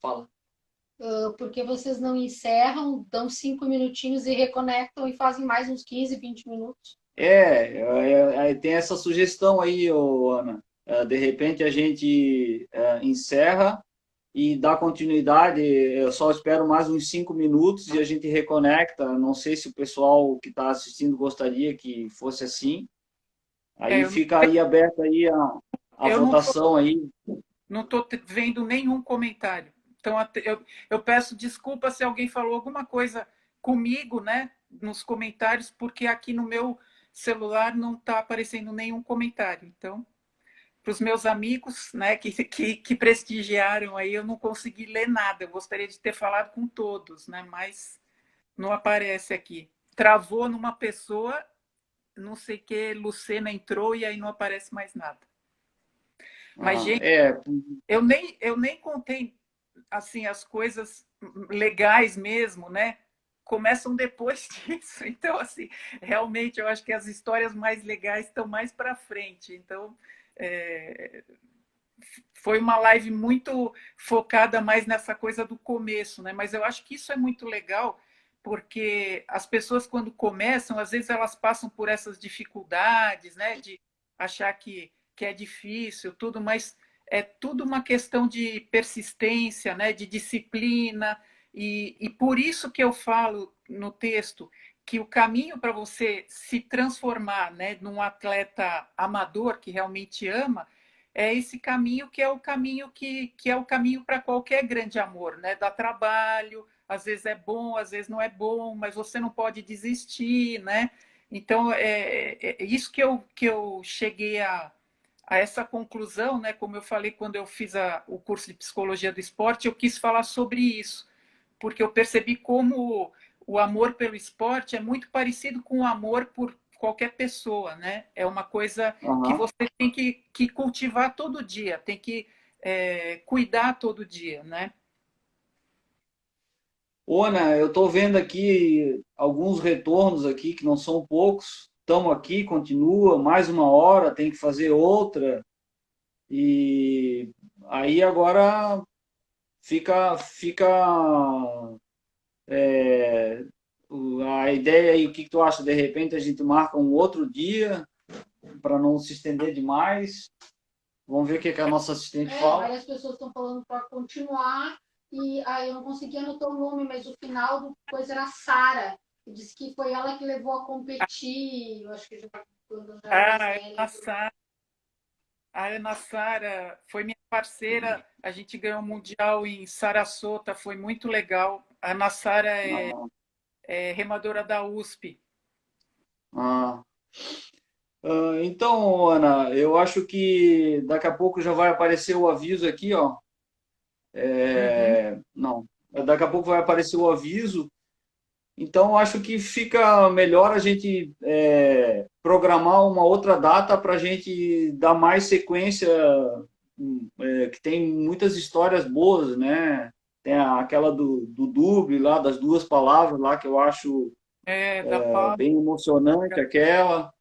Fala. Porque vocês não encerram, dão 5 minutinhos e reconectam e fazem mais uns 15, 20 minutos. Tem essa sugestão aí, ô, Ana. De repente a gente encerra e dá continuidade. Eu só espero mais uns 5 minutos e a gente reconecta. Não sei se o pessoal que está assistindo gostaria que fosse assim. Aí Eu, fica aí aberta aí a eu não votação aí. não estou vendo nenhum comentário. Então, eu peço desculpa se alguém falou alguma coisa comigo, né, nos comentários, porque aqui no meu celular não está aparecendo nenhum comentário. Então, para os meus amigos, né, que prestigiaram aí, eu não consegui ler nada. Eu gostaria de ter falado com todos, né, mas não aparece aqui. Travou numa pessoa, não sei o que, Lucena entrou e aí não aparece mais nada. Mas, Ah, gente, é, eu nem contei assim as coisas legais mesmo, né? Começam depois disso. Então, assim, realmente eu acho que as histórias mais legais estão mais para frente. Então, é, foi uma live muito focada mais nessa coisa do começo, né? Mas eu acho que isso é muito legal, porque as pessoas, quando começam, às vezes elas passam por essas dificuldades, né? De achar que é difícil, tudo, mas é tudo uma questão de persistência, né? De disciplina. E por isso que eu falo no texto que o caminho para você se transformar, né, num atleta amador que realmente ama é esse caminho que é o caminho que é o caminho para qualquer grande amor, né? Dá trabalho, às vezes é bom, às vezes não é bom, mas você não pode desistir, né? Então, é isso que eu cheguei a essa conclusão, né? Como eu falei quando eu fiz o curso de psicologia do esporte, eu quis falar sobre isso, porque eu percebi como o amor pelo esporte é muito parecido com o amor por qualquer pessoa, né? É uma coisa que aham. você tem que cultivar todo dia, tem que cuidar todo dia, né? Ô, Ana, eu estou vendo aqui alguns retornos aqui, que não são poucos. Estamos aqui, continua, mais uma hora, tem que fazer outra. E aí agora fica a ideia aí, o que que tu acha? De repente a gente marca um outro dia para não se estender demais. Vamos ver o que que a nossa assistente fala. Várias pessoas estão falando para continuar e aí eu não consegui anotar o nome, mas o final do coisa era Sara, que disse que foi ela que levou a competir, eu acho que já quando eu já era mais Ah, velha. A Ana Sara foi minha parceira, a gente ganhou o Mundial em Sarasota, foi muito legal. A Ana Sara Ah, é remadora da USP. ah. Então, Ana, eu acho que daqui a pouco já vai aparecer o aviso aqui, ó. Uhum. Não, daqui a pouco vai aparecer o aviso. Então, acho que fica melhor a gente programar uma outra data para a gente dar mais sequência, que tem muitas histórias boas, né? Tem aquela do Duble lá, das duas palavras lá, que eu acho Da Paula. bem emocionante, aquela.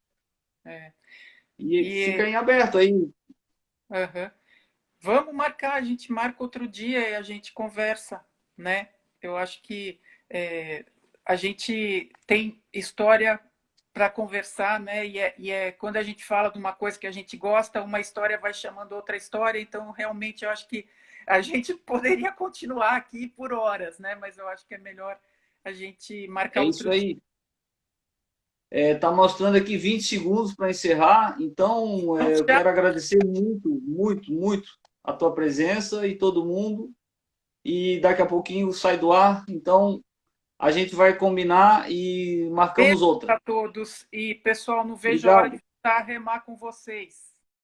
É. E fica E em aberto aí. aham. Vamos marcar, a gente marca outro dia e a gente conversa, né? Eu acho que a gente tem história para conversar, né? E quando a gente fala de uma coisa que a gente gosta, uma história vai chamando outra história, então realmente eu acho que a gente poderia continuar aqui por horas, né? Mas eu acho que é melhor a gente marcar É outro isso dia. aí. Tá mostrando aqui 20 segundos para encerrar, então eu quero agradecer muito, muito, muito a tua presença e todo mundo. E daqui a pouquinho sai do ar, então a gente vai combinar e marcamos Beijo outra. a todos. E, pessoal, não vejo a hora de Obrigado. voltar a remar com vocês.